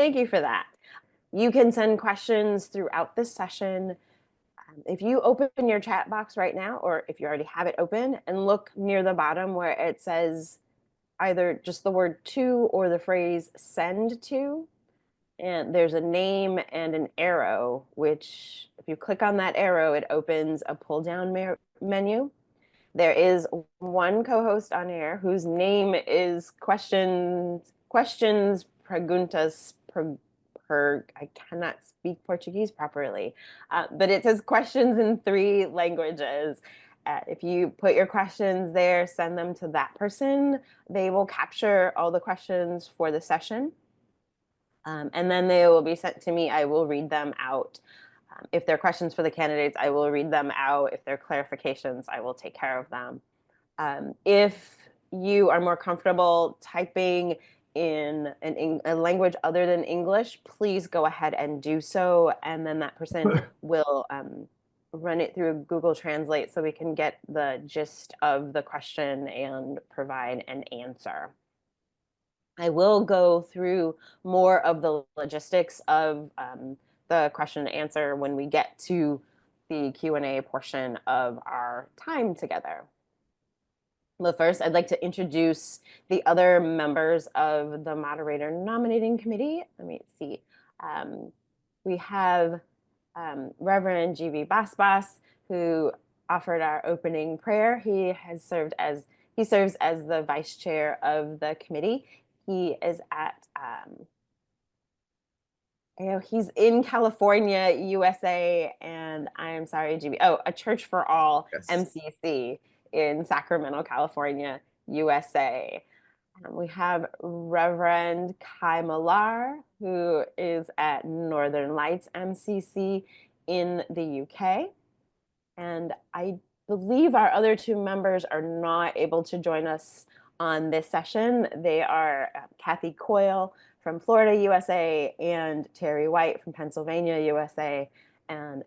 Thank you for that. You can send questions throughout this session. If you open your chat box right now, or if you already have it open, and look near the bottom where it says either just the word to or the phrase send to, and there's a name and an arrow, which if you click on that arrow, it opens a pull down menu. There is one co-host on air whose name is questions preguntas I cannot speak Portuguese properly, but it says questions in 3 languages. If you put your questions there, send them to that person. They will capture all the questions for the session. And then they will be sent to me. I will read them out. If they're questions for the candidates, I will read them out. If they're clarifications, I will take care of them. If you are more comfortable typing in a language other than English, please go ahead and do so. And then that person will run it through Google Translate so we can get the gist of the question and provide an answer. I will go through more of the logistics of the question and answer when we get to the Q&A portion of our time together. But first, I'd like to introduce the other members of the Moderator Nominating Committee. Let me see. We have Reverend G.B. Basbas, who offered our opening prayer. He serves as the vice chair of the committee. He is at he's in California, USA, and I am sorry, GB. Oh, A Church for All, yes. MCC in Sacramento, California, USA. We have Reverend Kai Millar, who is at Northern Lights MCC in the UK. And I believe our other 2 members are not able to join us on this session. They are Kathy Coyle from Florida, USA, and Terry White from Pennsylvania, USA. And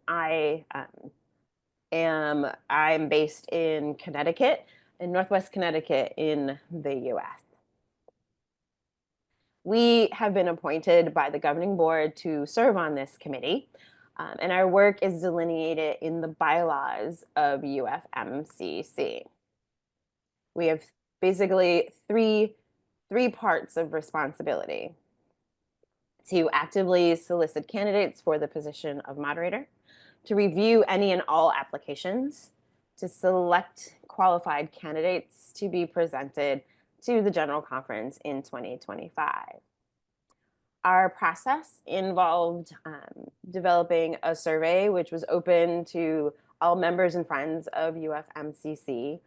I'm based in Connecticut, in Northwest Connecticut in the US. We have been appointed by the governing board to serve on this committee, and our work is delineated in the bylaws of UFMCC. We have basically three parts of responsibility: to actively solicit candidates for the position of moderator, to review any and all applications, to select qualified candidates to be presented to the General Conference in 2025. Our process involved developing a survey which was open to all members and friends of UFMCC.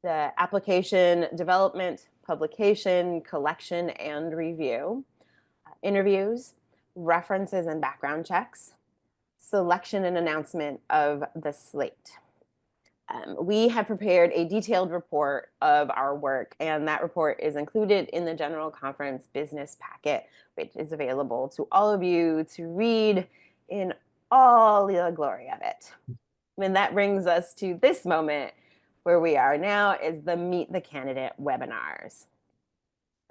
The application development, publication, collection, and review, interviews, references and background checks, selection and announcement of the slate. We have prepared a detailed report of our work, and that report is included in the General Conference business packet, which is available to all of you to read in all the glory of it. And that brings us to this moment where we are now, is the Meet the Candidate webinars.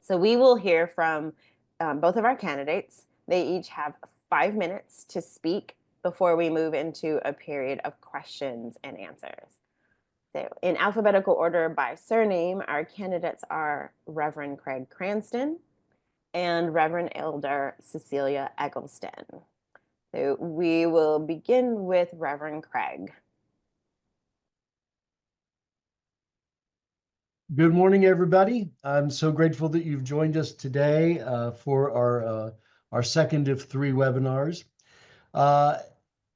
So we will hear from both of our candidates. They each have 5 minutes to speak before we move into a period of questions and answers. So in alphabetical order by surname, our candidates are Reverend Craig Cranston and Reverend Elder Cecilia Eggleston. So we will begin with Reverend Craig. Good morning, everybody. I'm so grateful that you've joined us today for our second of 3 webinars.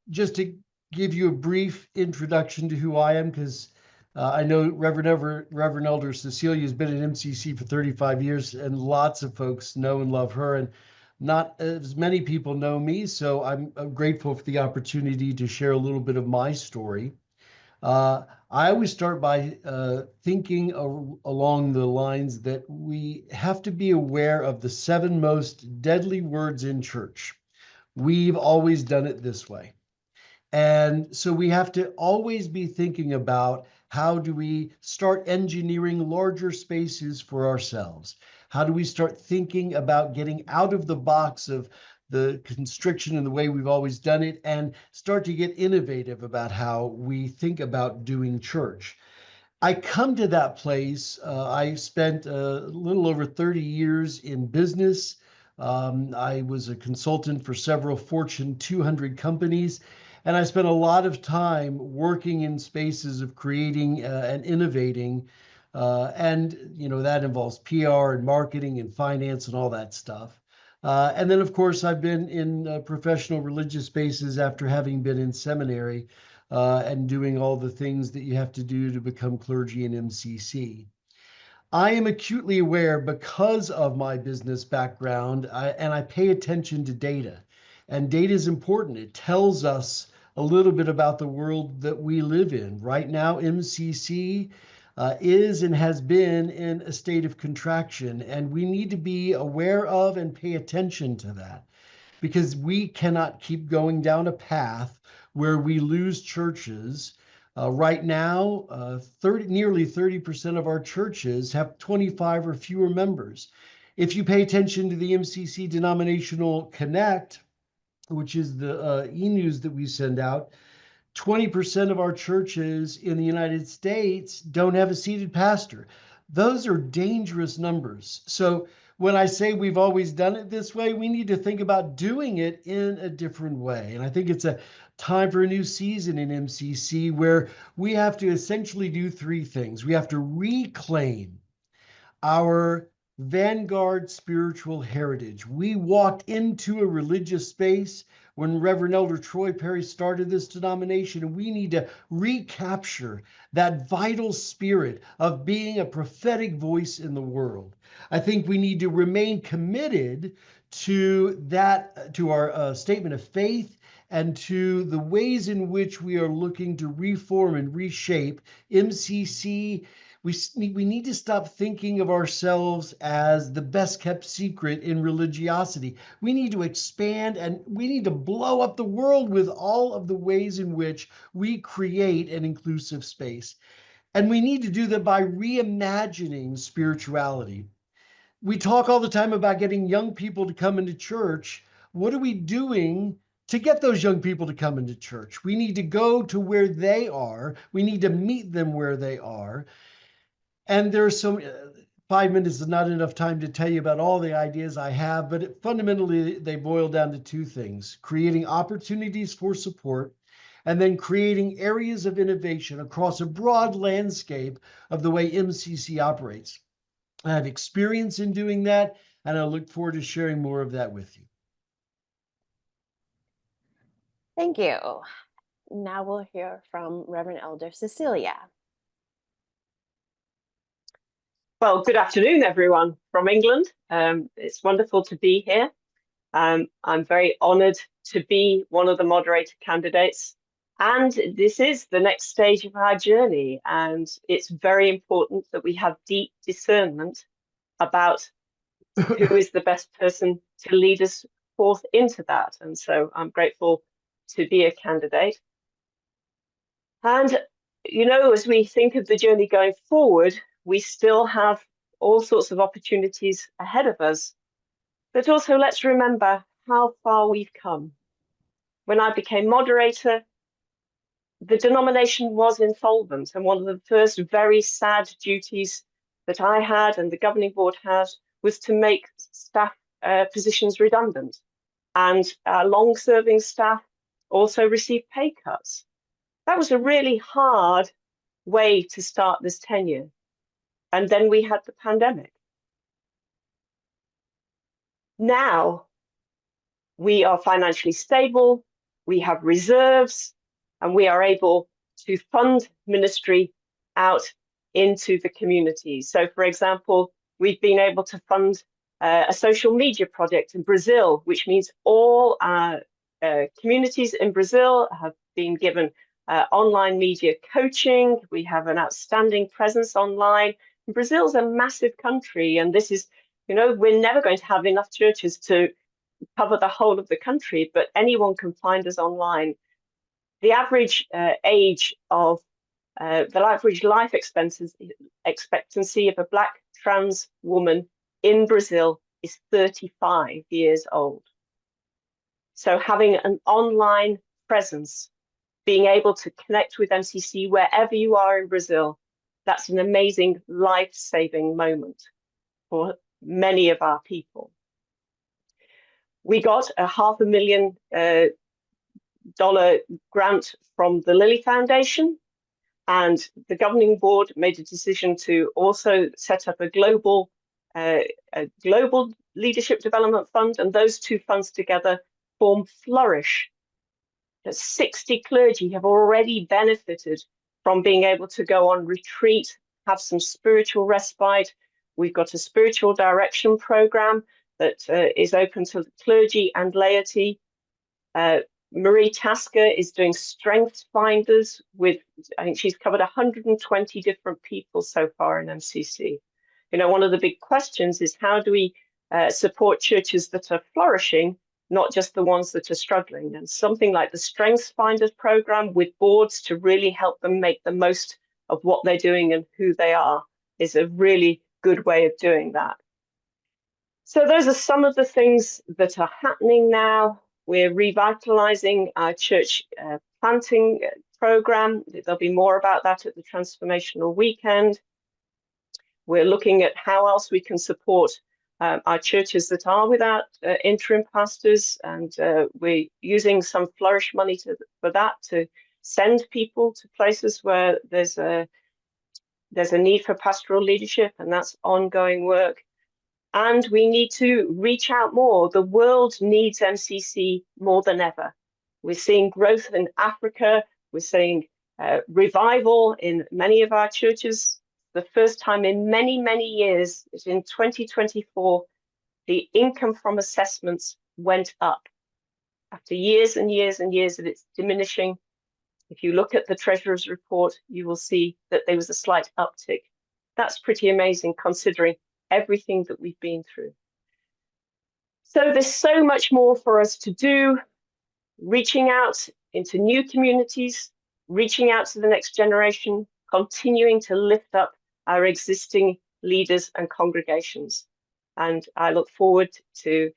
Just to give you a brief introduction to who I am, because I know Reverend Elder Cecilia has been at MCC for 35 years, and lots of folks know and love her, and not as many people know me, so I'm grateful for the opportunity to share a little bit of my story. I always start by thinking along the lines that we have to be aware of the 7 most deadly words in church. We've always done it this way. And so we have to always be thinking about, how do we start engineering larger spaces for ourselves? How do we start thinking about getting out of the box of the constriction and the way we've always done it and start to get innovative about how we think about doing church? I come to that place. I spent a little over 30 years in business. I was a consultant for several Fortune 200 companies, and I spent a lot of time working in spaces of creating and innovating. And, you know, that involves PR and marketing and finance and all that stuff. And then, of course, I've been in professional religious spaces after having been in seminary and doing all the things that you have to do to become clergy in MCC. I am acutely aware because of my business background, and I pay attention to data. And data is important. It tells us a little bit about the world that we live in. Right now, MCC is and has been in a state of contraction, and we need to be aware of and pay attention to that because we cannot keep going down a path where we lose churches. Right now, nearly 30% of our churches have 25 or fewer members. If you pay attention to the MCC Denominational Connect, which is the e-news that we send out, 20% of our churches in the United States don't have a seated pastor. Those are dangerous numbers. So when I say we've always done it this way, we need to think about doing it in a different way. And I think it's a time for a new season in MCC where we have to essentially do three things. We have to reclaim our vanguard spiritual heritage. We walked into a religious space when Reverend Elder Troy Perry started this denomination, and we need to recapture that vital spirit of being a prophetic voice in the world. I think we need to remain committed to that, to our statement of faith and to the ways in which we are looking to reform and reshape MCC. We need to stop thinking of ourselves as the best kept secret in religiosity. We need to expand and we need to blow up the world with all of the ways in which we create an inclusive space. And we need to do that by reimagining spirituality. We talk all the time about getting young people to come into church. What are we doing to get those young people to come into church? We need to go to where they are. We need to meet them where they are. And there's so 5 minutes is not enough time to tell you about all the ideas I have, but fundamentally they boil down to two things: creating opportunities for support and then creating areas of innovation across a broad landscape of the way MCC operates. I have experience in doing that, and I look forward to sharing more of that with you. Thank you. Now we'll hear from Reverend Elder Cecilia. Well, good afternoon, everyone from England. It's wonderful to be here. I'm very honoured to be one of the moderator candidates. And this is the next stage of our journey. And it's very important that we have deep discernment about who is the best person to lead us forth into that. And so I'm grateful to be a candidate. And, you know, as we think of the journey going forward, we still have all sorts of opportunities ahead of us. But also let's remember how far we've come. When I became moderator, the denomination was insolvent. And one of the first very sad duties that I had and the governing board had was to make staff positions redundant. And long-serving staff also received pay cuts. That was a really hard way to start this tenure. And then we had the pandemic. Now we are financially stable, we have reserves, and we are able to fund ministry out into the community. So, for example, we've been able to fund a social media project in Brazil, which means all our communities in Brazil have been given online media coaching. We have an outstanding presence online. Brazil's a massive country, and this is, you know, we're never going to have enough churches to cover the whole of the country, but anyone can find us online. The average age of the average life expectancy of a Black trans woman in Brazil is 35 years old. So having an online presence, being able to connect with MCC wherever you are in Brazil, that's an amazing life-saving moment for many of our people. We got a $500,000 grant from the Lilly Foundation, and the governing board made a decision to also set up a global leadership development fund, and those two funds together form Flourish. 60 clergy have already benefited from being able to go on retreat, have some spiritual respite. We've got a spiritual direction program that is open to clergy and laity. Marie Tasker is doing Strength Finders with, I think she's covered 120 different people so far in MCC. You know, one of the big questions is how do we support churches that are flourishing, not just the ones that are struggling? And something like the Strength Finders program with boards to really help them make the most of what they're doing and who they are is a really good way of doing that. So those are some of the things that are happening now. We're revitalizing our church planting program. There'll be more about that at the Transformational Weekend. We're looking at how else we can support our churches that are without interim pastors, and we're using some Flourish money for that, to send people to places where there's a need for pastoral leadership, and that's ongoing work. And we need to reach out more. The world needs MCC more than ever. We're seeing growth in Africa. We're seeing revival in many of our churches. The first time in many, many years, in 2024, the income from assessments went up. After years and years and years of its diminishing, if you look at the Treasurer's report, you will see that there was a slight uptick. That's pretty amazing considering everything that we've been through. So there's so much more for us to do, reaching out into new communities, reaching out to the next generation, continuing to lift up our existing leaders and congregations. And I look forward to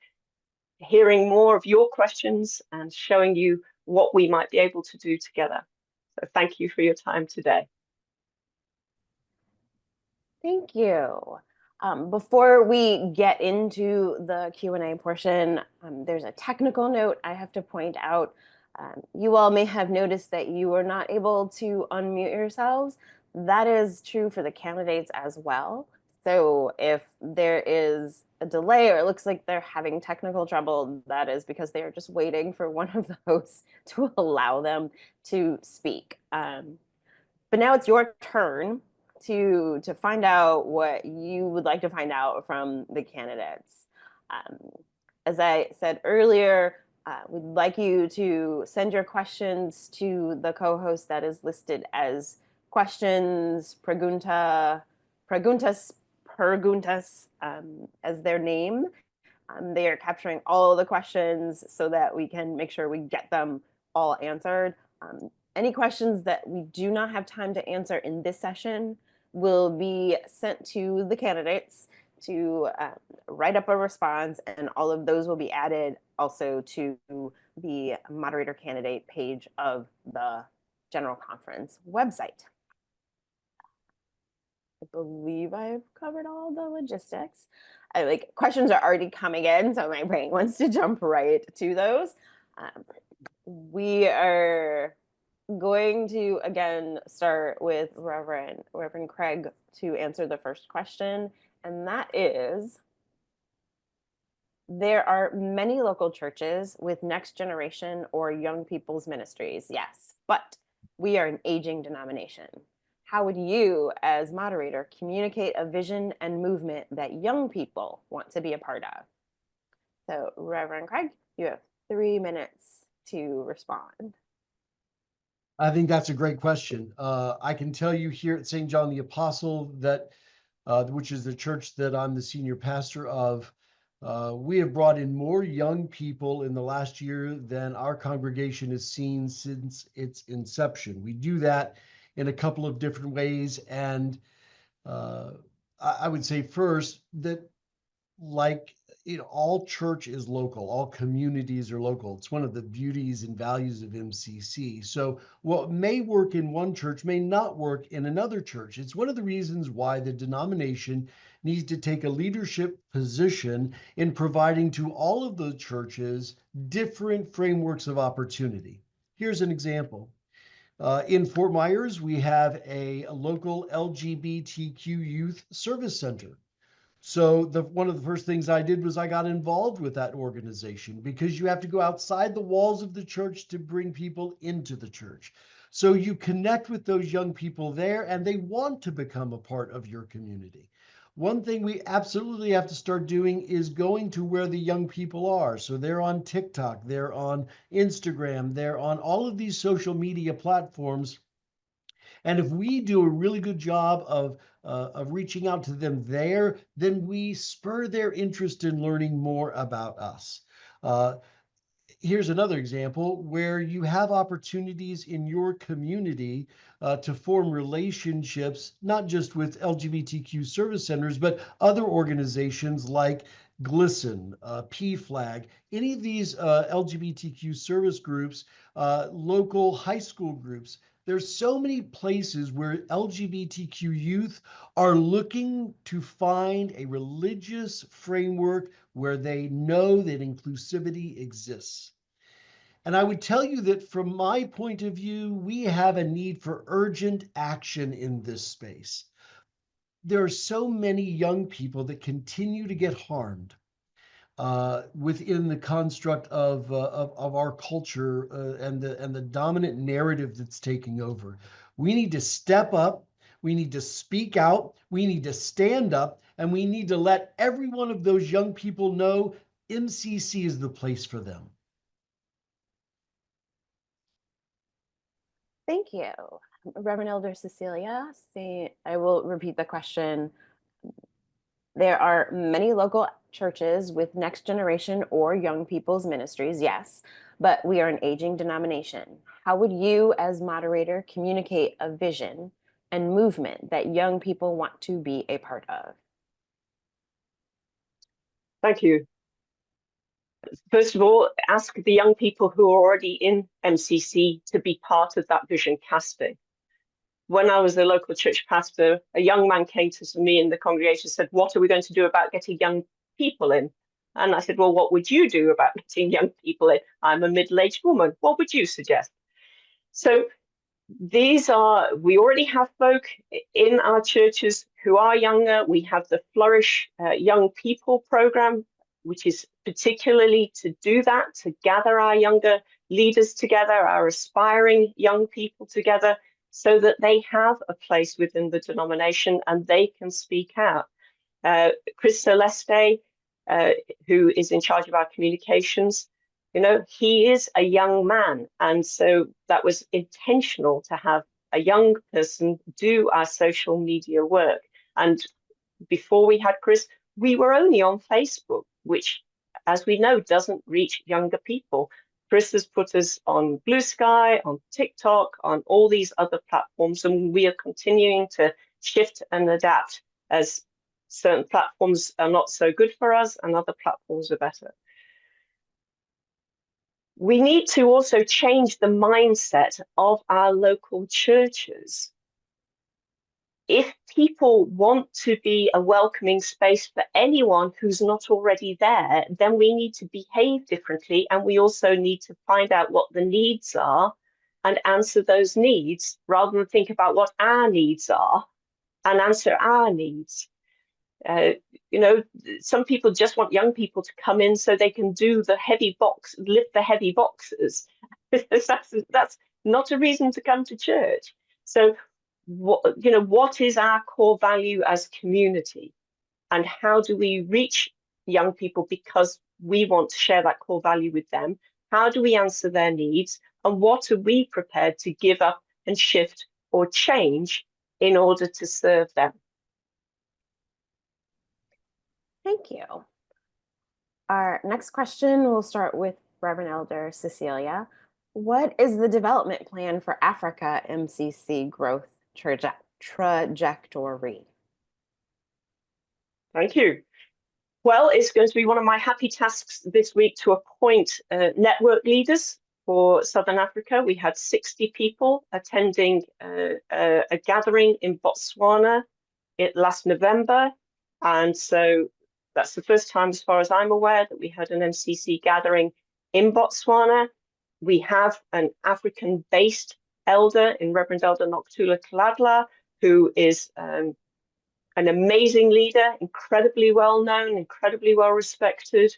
hearing more of your questions and showing you what we might be able to do together. So thank you for your time today. Thank you. Before we get into the Q&A portion, there's a technical note I have to point out. You all may have noticed that you are not able to unmute yourselves. That is true for the candidates as well. So if there is a delay or it looks like they're having technical trouble, that is because they are just waiting for one of the hosts to allow them to speak. But now it's your turn to find out what you would like to find out from the candidates. As I said earlier, we'd like you to send your questions to the co-host that is listed as questions, preguntas, as their name. They are capturing all the questions so that we can make sure we get them all answered. Any questions that we do not have time to answer in this session will be sent to the candidates to write up a response, and all of those will be added also to the moderator candidate page of the General Conference website. I believe I've covered all the logistics. Questions are already coming in, so my brain wants to jump right to those. We are going to again start with Reverend Craig to answer the first question, and that is, there are many local churches with next generation or young people's ministries, yes, but we are an aging denomination. How would you, as moderator, communicate a vision and movement that young people want to be a part of? So, Reverend Craig, you have 3 minutes to respond. I think that's a great question. I can tell you here at St. John the Apostle that, which is the church that I'm the senior pastor of, we have brought in more young people in the last year than our congregation has seen since its inception. We do that in a couple of different ways. And I would say first that like, all church is local, all communities are local. It's one of the beauties and values of MCC. So what may work in one church may not work in another church. It's one of the reasons why the denomination needs to take a leadership position in providing to all of those churches different frameworks of opportunity. Here's an example. In Fort Myers, we have a local LGBTQ youth service center. So one of the first things I did was I got involved with that organization, because you have to go outside the walls of the church to bring people into the church. So you connect with those young people there, and they want to become a part of your community. One thing we absolutely have to start doing is going to where the young people are. So they're on TikTok, they're on Instagram, they're on all of these social media platforms. And if we do a really good job of reaching out to them there, then we spur their interest in learning more about us. Uh, Here's another example where you have opportunities in your community to form relationships, not just with LGBTQ service centers, but other organizations like GLSEN, PFLAG, any of these LGBTQ service groups, local high school groups. There's so many places where LGBTQ youth are looking to find a religious framework where they know that inclusivity exists. And I would tell you that from my point of view, we have a need for urgent action in this space. There are so many young people that continue to get harmed within the construct of our culture and the dominant narrative that's taking over. We need to step up. We need to speak out. We need to stand up, and we need to let every one of those young people know MCC is the place for them. Thank you. Reverend Elder Cecilia, I will repeat the question. There are many local churches with next generation or young people's ministries, yes, but we are an aging denomination. How would you, as moderator, communicate a vision and movement that young people want to be a part of? Thank you. First of all, ask the young people who are already in MCC to be part of that vision casting. When I was the local church pastor, a young man came to me in the congregation and said, "What are we going to do about getting young people in?" And I said, "Well, what would you do about getting young people in? I'm a middle-aged woman. What would you suggest?" So we already have folk in our churches who are younger. We have the Flourish Young People program, which is particularly to do that, to gather our younger leaders together, our aspiring young people together, so that they have a place within the denomination and they can speak out. Chris Celeste, who is in charge of our communications, he is a young man. And so that was intentional to have a young person do our social media work. And before we had Chris, we were only on Facebook, which, as we know, doesn't reach younger people. Chris has put us on Blue Sky, on TikTok, on all these other platforms, and we are continuing to shift and adapt as certain platforms are not so good for us and other platforms are better. We need to also change the mindset of our local churches. If people want to be a welcoming space for anyone who's not already there, then we need to behave differently. And we also need to find out what the needs are and answer those needs rather than think about what our needs are and answer our needs. Some people just want young people to come in so they can do the lift the heavy boxes. That's not a reason to come to church. So, what is our core value as community, and how do we reach young people because we want to share that core value with them? How do we answer their needs, and what are we prepared to give up and shift or change in order to serve them? Thank you. Our next question will start with Reverend Elder Cecilia. What is the development plan for Africa MCC growth trajectory? Thank you. Well, it's going to be one of my happy tasks this week to appoint network leaders for Southern Africa. We had 60 people attending a gathering in Botswana last November. And so that's the first time, as far as I'm aware, that we had an MCC gathering in Botswana. We have an African-based elder in Reverend Elder Noktula Kaladla, who is an amazing leader, incredibly well known, incredibly well respected.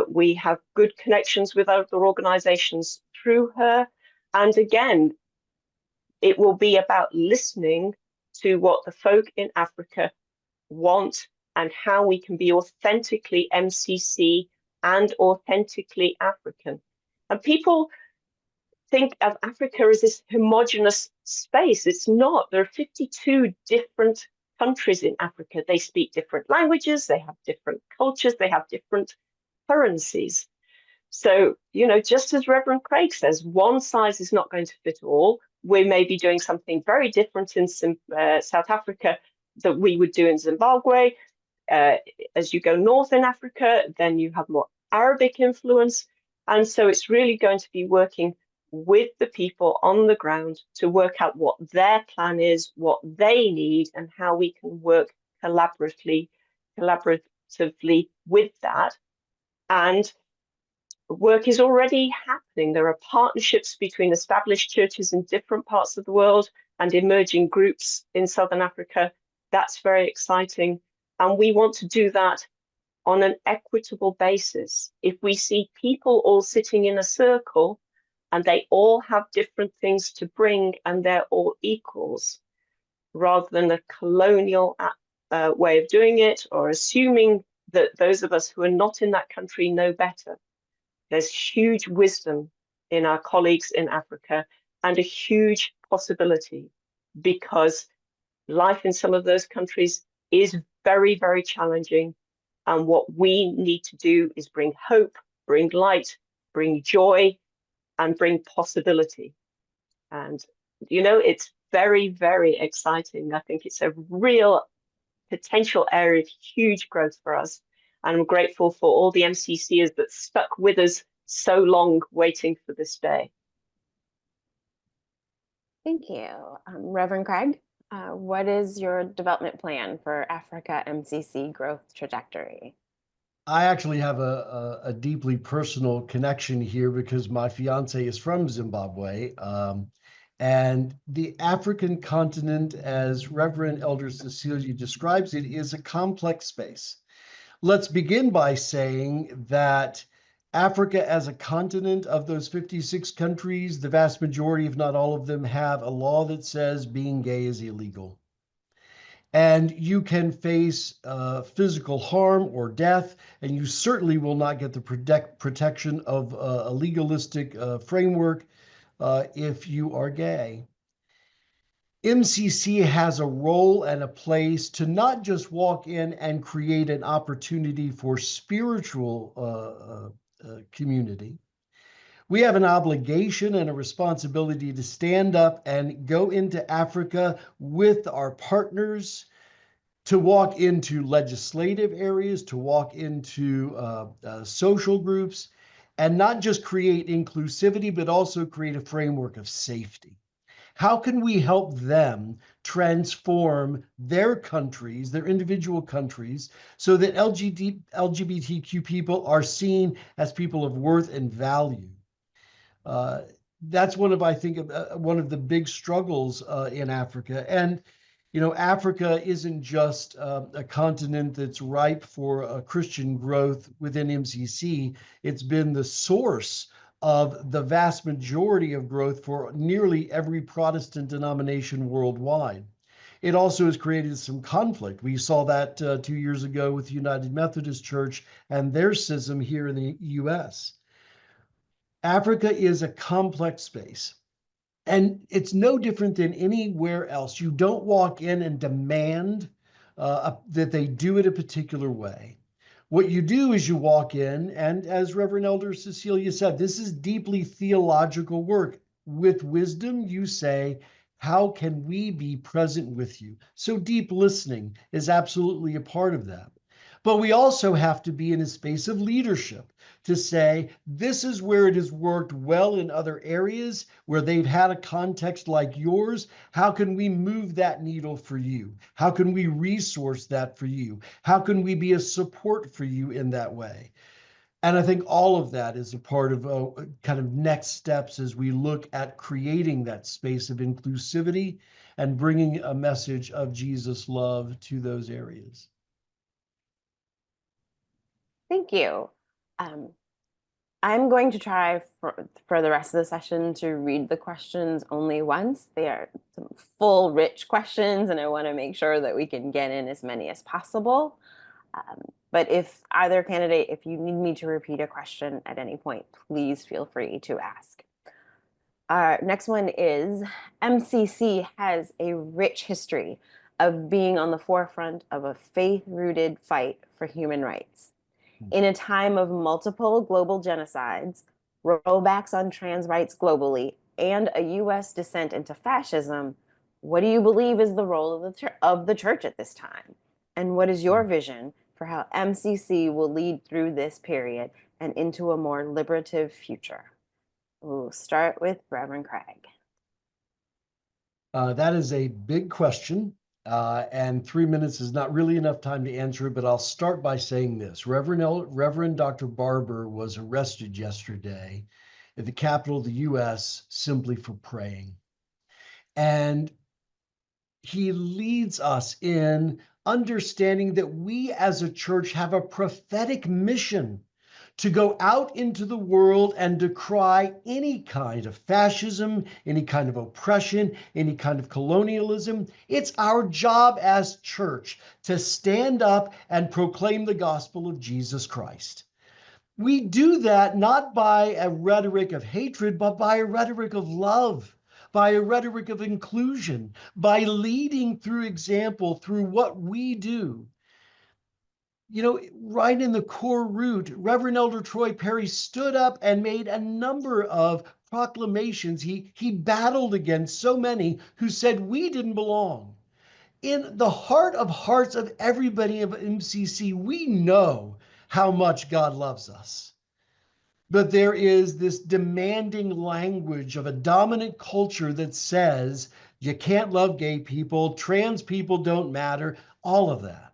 We have good connections with other organizations through her. And again, it will be about listening to what the folk in Africa want and how we can be authentically MCC and authentically African. And people think of Africa as this homogenous space. It's not. There are 52 different countries in Africa. They speak different languages, they have different cultures, they have different currencies. So, you know, just as Reverend Craig says, one size is not going to fit all. We may be doing something very different in South Africa that we would do in Zimbabwe. As you go north in Africa, then you have more Arabic influence. And so it's really going to be working with the people on the ground to work out what their plan is, what they need, and how we can work collaboratively with that. And work is already happening. There are partnerships between established churches in different parts of the world and emerging groups in Southern Africa. That's very exciting. And we want to do that on an equitable basis. If we see people all sitting in a circle and they all have different things to bring and they're all equals, rather than a colonial way of doing it or assuming that those of us who are not in that country know better. There's huge wisdom in our colleagues in Africa and a huge possibility, because life in some of those countries is very, very challenging. And what we need to do is bring hope, bring light, bring joy, and bring possibility. And, you know, it's very, very exciting. I think it's a real potential area of huge growth for us. And I'm grateful for all the MCCers that stuck with us so long waiting for this day. Thank you. Reverend Craig, what is your development plan for Africa MCC growth trajectory? I actually have a deeply personal connection here because my fiance is from Zimbabwe. And the African continent, as Reverend Elder Cecilia describes it, is a complex space. Let's begin by saying that Africa as a continent, of those 56 countries, the vast majority, if not all of them, have a law that says being gay is illegal. And you can face physical harm or death, and you certainly will not get the protection of a legalistic framework if you are gay. MCC has a role and a place to not just walk in and create an opportunity for spiritual community. We have an obligation and a responsibility to stand up and go into Africa with our partners, to walk into legislative areas, to walk into social groups, and not just create inclusivity, but also create a framework of safety. How can we help them transform their countries, their individual countries, so that LGBTQ people are seen as people of worth and value? That's one of, I think, one of the big struggles in Africa. And, you know, Africa isn't just a continent that's ripe for Christian growth within MCC. It's been the source of the vast majority of growth for nearly every Protestant denomination worldwide. It also has created some conflict. We saw that 2 years ago with the United Methodist Church and their schism here in the US. Africa is a complex space, and it's no different than anywhere else. You don't walk in and demand that they do it a particular way. What you do is you walk in, and as Reverend Elder Cecilia said, this is deeply theological work. With wisdom, you say, how can we be present with you? So deep listening is absolutely a part of that. But we also have to be in a space of leadership to say, this is where it has worked well in other areas where they've had a context like yours. How can we move that needle for you? How can we resource that for you? How can we be a support for you in that way? And I think all of that is a part of kind of next steps as we look at creating that space of inclusivity and bringing a message of Jesus' love to those areas. Thank you. I'm going to try for the rest of the session to read the questions only once. They are some full, rich questions, and I want to make sure that we can get in as many as possible. But if either candidate, if you need me to repeat a question at any point, please feel free to ask. Our next one is, MCC has a rich history of being on the forefront of a faith-rooted fight for human rights. In a time of multiple global genocides, rollbacks on trans rights globally, and a US descent into fascism, what do you believe is the role of the church at this time? And what is your vision for how MCC will lead through this period and into a more liberative future? We'll start with Reverend Craig. That is a big question, and 3 minutes is not really enough time to answer it, but I'll start by saying this. Reverend Dr. Barber was arrested yesterday at the Capitol of the U.S. simply for praying. And he leads us in understanding that we as a church have a prophetic mission to go out into the world and decry any kind of fascism, any kind of oppression, any kind of colonialism. It's our job as church to stand up and proclaim the gospel of Jesus Christ. We do that not by a rhetoric of hatred, but by a rhetoric of love, by a rhetoric of inclusion, by leading through example, through what we do. You know, right in the core root, Reverend Elder Troy Perry stood up and made a number of proclamations. He battled against so many who said we didn't belong. In the heart of hearts of everybody of MCC, we know how much God loves us. But there is this demanding language of a dominant culture that says you can't love gay people, trans people don't matter, all of that.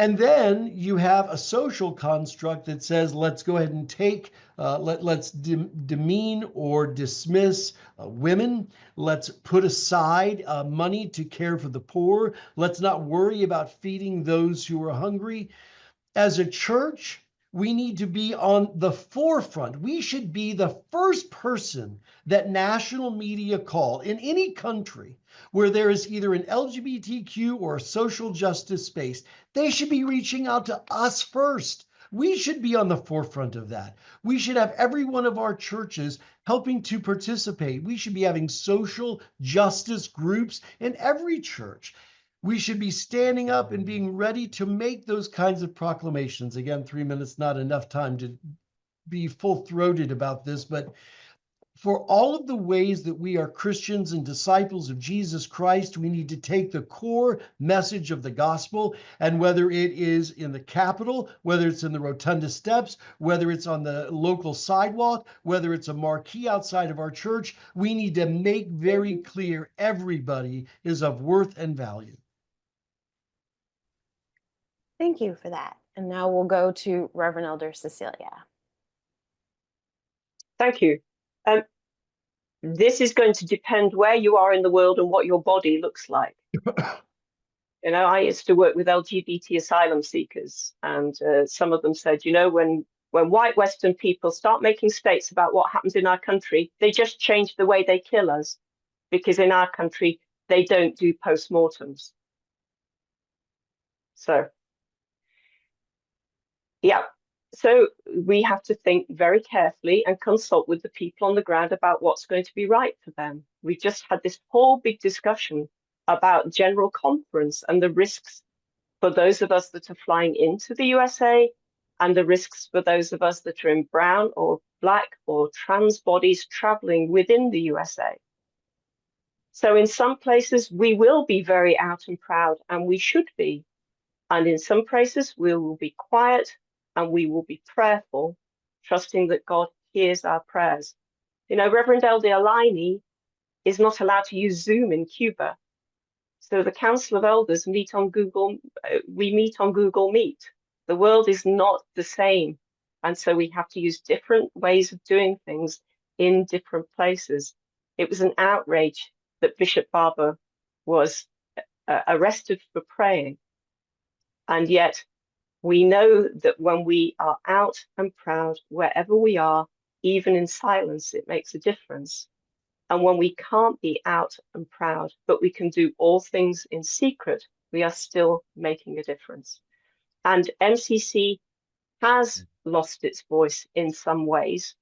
And then you have a social construct that says, let's go ahead and let's demean or dismiss women. Let's put aside money to care for the poor. Let's not worry about feeding those who are hungry. As a church, we need to be on the forefront. We should be the first person that national media call in any country where there is either an LGBTQ or a social justice space. They should be reaching out to us first. We should be on the forefront of that. We should have every one of our churches helping to participate. We should be having social justice groups in every church. We should be standing up and being ready to make those kinds of proclamations. Again, 3 minutes, not enough time to be full-throated about this, but for all of the ways that we are Christians and disciples of Jesus Christ, we need to take the core message of the gospel, and whether it is in the Capitol, whether it's in the Rotunda steps, whether it's on the local sidewalk, whether it's a marquee outside of our church, we need to make very clear everybody is of worth and value. Thank you for that. And now we'll go to Reverend Elder Cecilia. Thank you. This is going to depend where you are in the world and what your body looks like. You know, I used to work with LGBT asylum seekers, and some of them said, you know, when white Western people start making states about what happens in our country, they just change the way they kill us, because in our country, they don't do postmortems. So, yeah. So we have to think very carefully and consult with the people on the ground about what's going to be right for them. We just had this whole big discussion about general conference and the risks for those of us that are flying into the USA and the risks for those of us that are in brown or black or trans bodies traveling within the USA. So in some places, we will be very out and proud, and we should be. And in some places, we will be quiet and we will be prayerful, trusting that God hears our prayers. You know, Reverend Elder Alini is not allowed to use Zoom in Cuba. So the Council of Elders meet on we meet on Google Meet. The world is not the same. And so we have to use different ways of doing things in different places. It was an outrage that Bishop Barber was arrested for praying. And yet we know that when we are out and proud, wherever we are, even in silence, it makes a difference. And when we can't be out and proud, but we can do all things in secret, we are still making a difference. And MCC has lost its voice in some ways,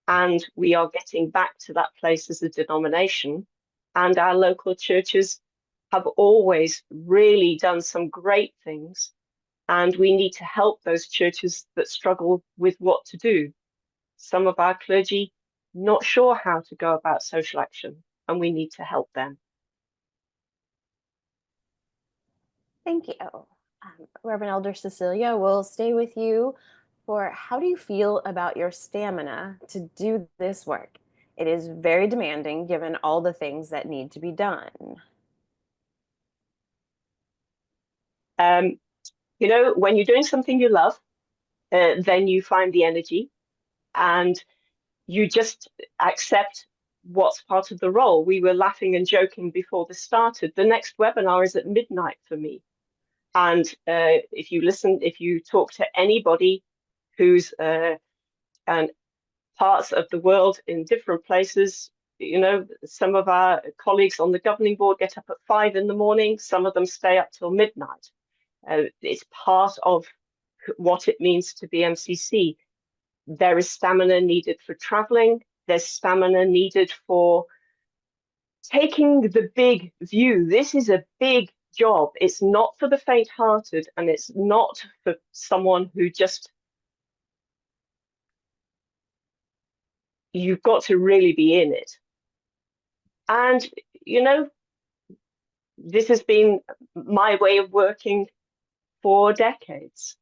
and we are getting back to that place as a denomination. And our local churches have always really done some great things, and we need to help those churches that struggle with what to do. Some of our clergy not sure how to go about social action, and we need to help them. Thank you. Reverend Elder Cecilia, we'll stay with you for how do you feel about your stamina to do this work? It is very demanding given all the things that need to be done. You know, when you're doing something you love, then you find the energy and you just accept what's part of the role. We were laughing and joking before this started. The next webinar is at midnight for me. And if you talk to anybody who's and parts of the world in different places, you know, some of our colleagues on the governing board get up at 5 in the morning. Some of them stay up till midnight. It's part of what it means to be MCC. There is stamina needed for traveling. There's stamina needed for taking the big view. This is a big job. It's not for the faint-hearted, and it's not for someone who just, you've got to really be in it. And, you know, this has been my way of working for decades.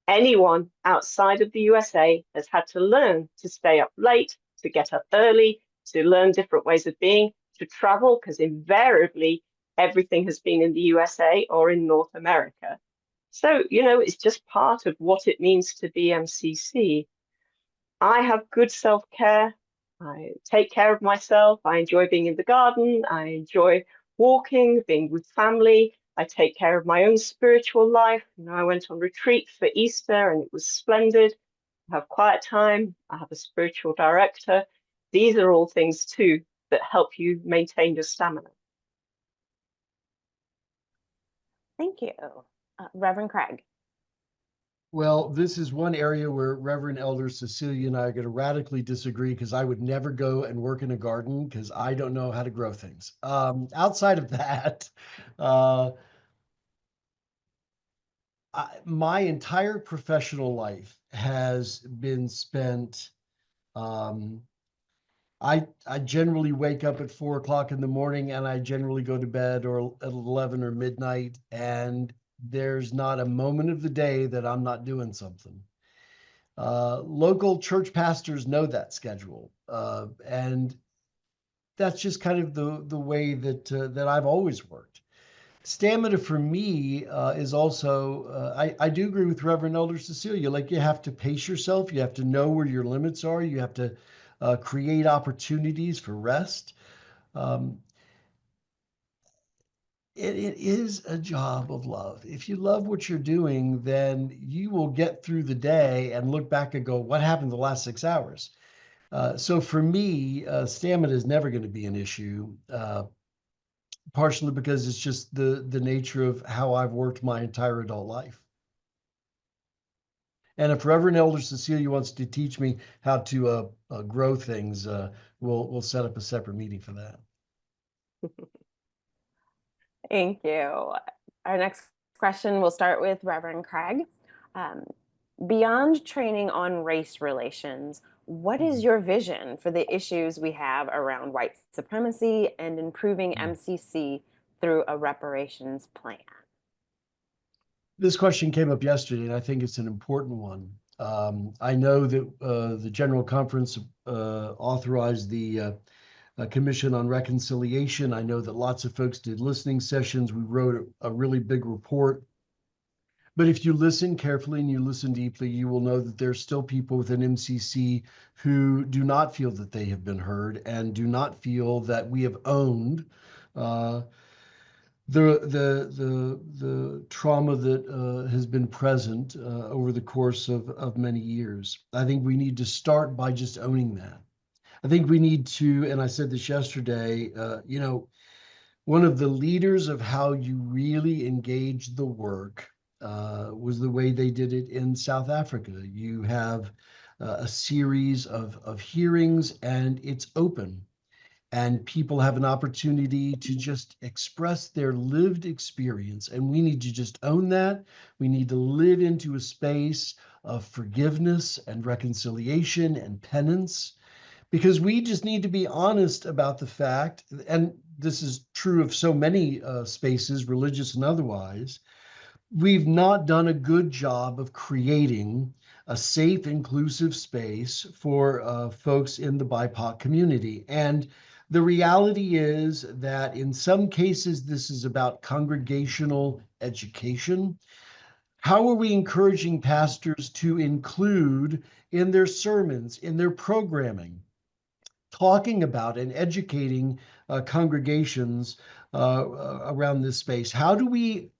Anyone outside of the USA has had to learn to stay up late, to get up early, to learn different ways of being, to travel, because invariably everything has been in the USA or in North America. So, you know, it's just part of what it means to be MCC. I have good self-care. I take care of myself. I enjoy being in the garden. I enjoy walking, being with family. I take care of my own spiritual life. You know, I went on retreat for Easter and it was splendid. I have quiet time. I have a spiritual director. These are all things too that help you maintain your stamina. Thank you. Reverend Craig. Well, this is one area where Reverend Elder Cecilia and I are going to radically disagree because I would never go and work in a garden because I don't know how to grow things. Outside of that, my entire professional life has been spent. Um, I generally wake up at 4 o'clock in the morning and I generally go to bed or at 11 or midnight. And there's not a moment of the day that I'm not doing something. Local church pastors know that schedule. And that's just kind of the way that I've always worked. Stamina for me is also, I do agree with Reverend Elder Cecilia. Like you have to pace yourself. You have to know where your limits are. You have to create opportunities for rest. Um, it is a job of love. If you love what you're doing, then you will get through the day and look back and go, what happened the last 6 hours? So for me, stamina is never going to be an issue, partially because it's just the nature of how I've worked my entire adult life. And if Reverend Elder Cecilia wants to teach me how to grow things, we'll set up a separate meeting for that. Thank you. Our next question will start with Reverend Craig. Beyond training on race relations, what is your vision for the issues we have around white supremacy and improving MCC through a reparations plan? This question came up yesterday, and I think it's an important one. I know that the General Conference authorized the Commission on Reconciliation. I know that lots of folks did listening sessions. We wrote a really big report. But if you listen carefully and you listen deeply, you will know that there's still people within MCC who do not feel that they have been heard and do not feel that we have owned uh, the trauma that has been present over the course of many years. I think we need to start by just owning that. I think we need to, and I said this yesterday, one of the leaders of how you really engage the work was the way they did it in South Africa. You have a series of hearings, and it's open. And people have an opportunity to just express their lived experience. And we need to just own that. We need to live into a space of forgiveness and reconciliation and penance, because we just need to be honest about the fact, and this is true of so many spaces, religious and otherwise, we've not done a good job of creating a safe, inclusive space for folks in the BIPOC community. And the reality is that in some cases, this is about congregational education. How are we encouraging pastors to include in their sermons, in their programming, talking about and educating congregations around this space? How do we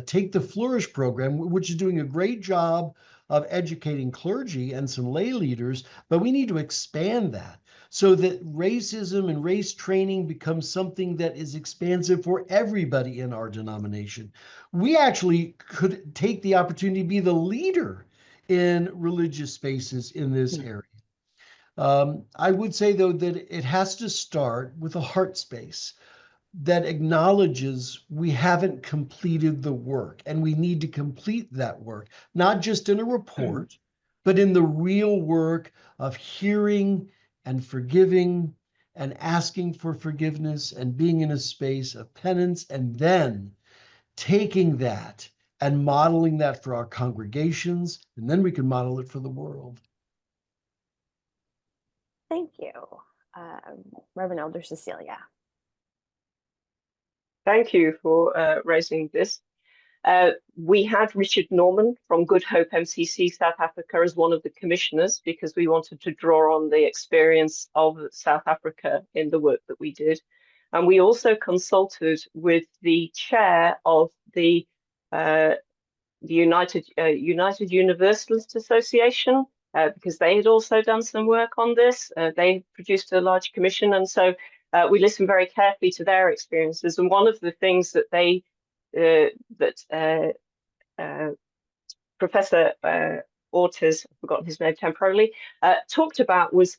take the Flourish program, which is doing a great job of educating clergy and some lay leaders, but we need to expand that so that racism and race training becomes something that is expansive for everybody in our denomination. We actually could take the opportunity to be the leader in religious spaces in this area. I would say, though, that it has to start with a heart space that acknowledges we haven't completed the work and we need to complete that work, not just in a report, but in the real work of hearing and forgiving and asking for forgiveness and being in a space of penance, and then taking that and modeling that for our congregations, and then we can model it for the world. Thank you, Reverend Elder Cecilia. Thank you for raising this. We had Richard Norman from Good Hope MCC South Africa as one of the commissioners because we wanted to draw on the experience of South Africa in the work that we did. And we also consulted with the chair of the United Universalist Association because they had also done some work on this. They produced a large commission, and so we listened very carefully to their experiences. And one of the things that they Professor Ortiz, I've forgotten his name temporarily, talked about was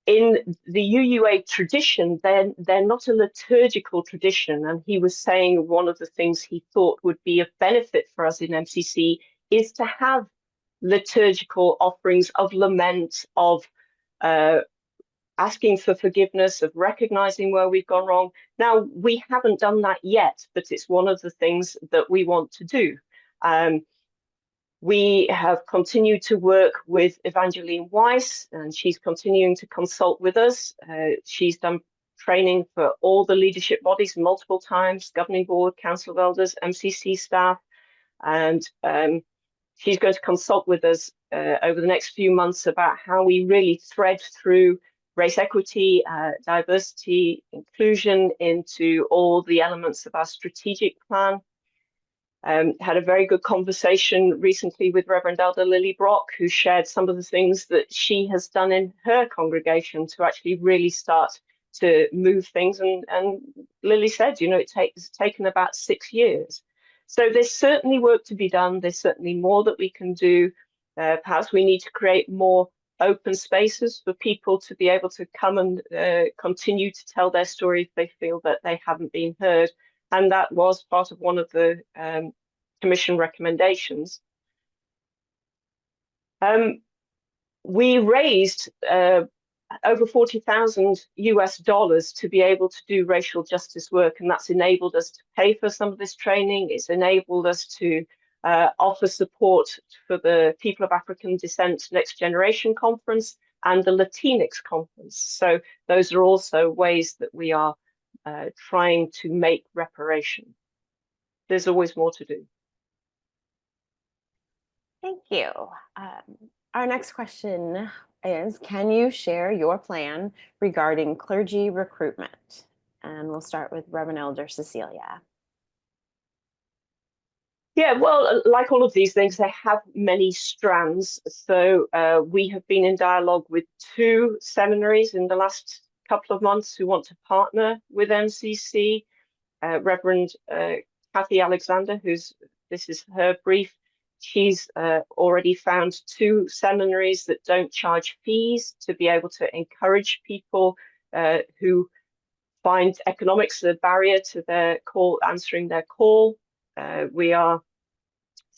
in the UUA tradition, they're not a liturgical tradition. And he was saying one of the things he thought would be of benefit for us in MCC is to have liturgical offerings of lament, of asking for forgiveness, of recognizing where we've gone wrong. Now, we haven't done that yet, but it's one of the things that we want to do. We have continued to work with Evangeline Weiss, and she's continuing to consult with us. She's done training for all the leadership bodies multiple times, governing board, council of elders, MCC staff, and she's going to consult with us over the next few months about how we really thread through race equity, diversity, inclusion into all the elements of our strategic plan. Had a very good conversation recently with Reverend Elder Lily Brock, who shared some of the things that she has done in her congregation to actually really start to move things. And Lily said, you know, it's taken about 6 years. So there's certainly work to be done. There's certainly more that we can do. Perhaps we need to create more open spaces for people to be able to come and continue to tell their story if they feel that they haven't been heard. And that was part of one of the commission recommendations. We raised over $40,000 to be able to do racial justice work, and that's enabled us to pay for some of this training. It's enabled us to offer support for the People of African Descent Next Generation Conference and the Latinx Conference. So those are also ways that we are trying to make reparation. There's always more to do. Thank you. Our next question is, can you share your plan regarding clergy recruitment? And we'll start with Reverend Elder Cecilia. Yeah, well, like all of these things, they have many strands. So we have been in dialogue with 2 seminaries in the last couple of months who want to partner with MCC. Reverend Kathy Alexander, this is her brief. She's already found 2 seminaries that don't charge fees to be able to encourage people who find economics a barrier to their call, answering their call.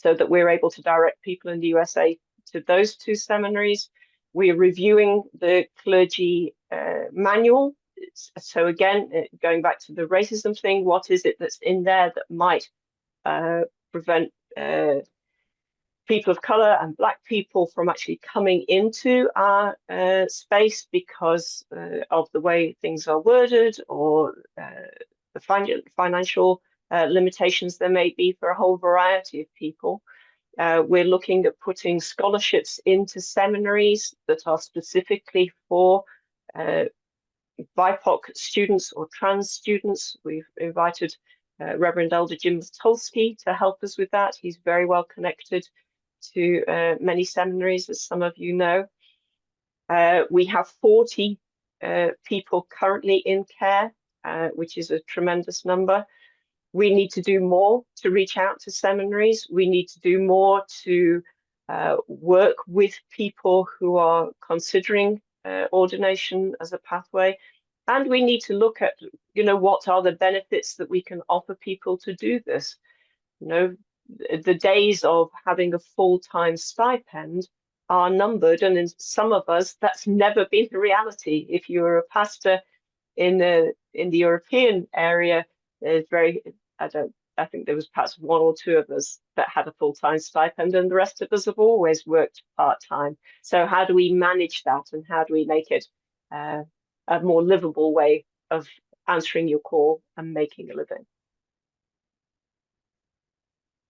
So that we're able to direct people in the USA to those 2 seminaries. We are reviewing the clergy manual. So again, going back to the racism thing, what is it that's in there that might prevent people of color and Black people from actually coming into our space because of the way things are worded, or the financial limitations there may be for a whole variety of people. We're looking at putting scholarships into seminaries that are specifically for BIPOC students or trans students. We've invited Reverend Elder Jim Tulsky to help us with that. He's very well connected to many seminaries, as some of you know. We have 40 people currently in care, which is a tremendous number. We need to do more to reach out to seminaries. We need to do more to work with people who are considering ordination as a pathway. And we need to look at, what are the benefits that we can offer people to do this? The days of having a full-time stipend are numbered, and in some of us, that's never been the reality. If you're a pastor in the European area, there's I think there was perhaps 1 or 2 of us that had a full-time stipend, and the rest of us have always worked part-time. So how do we manage that, and how do we make it a more livable way of answering your call and making a living?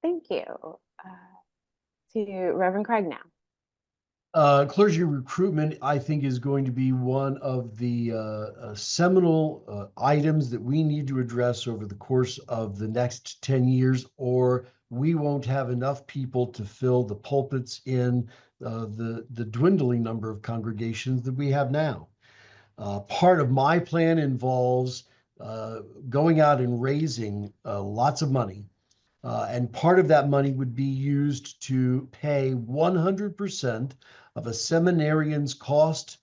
Thank you. To Reverend Craig now. Clergy recruitment, I think, is going to be one of the seminal items that we need to address over the course of the next 10 years, or we won't have enough people to fill the pulpits in the dwindling number of congregations that we have now. Part of my plan involves going out and raising lots of money. And part of that money would be used to pay 100% of a seminarian's cost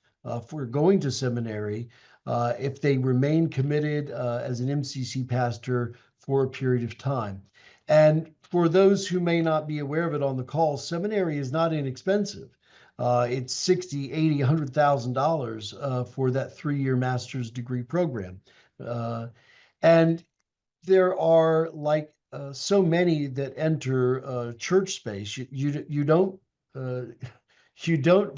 for going to seminary if they remain committed as an MCC pastor for a period of time. And for those who may not be aware of it on the call, seminary is not inexpensive. It's $60,000, $80,000, $100,000 for that 3-year master's degree program. And there are so many that enter church space. You don't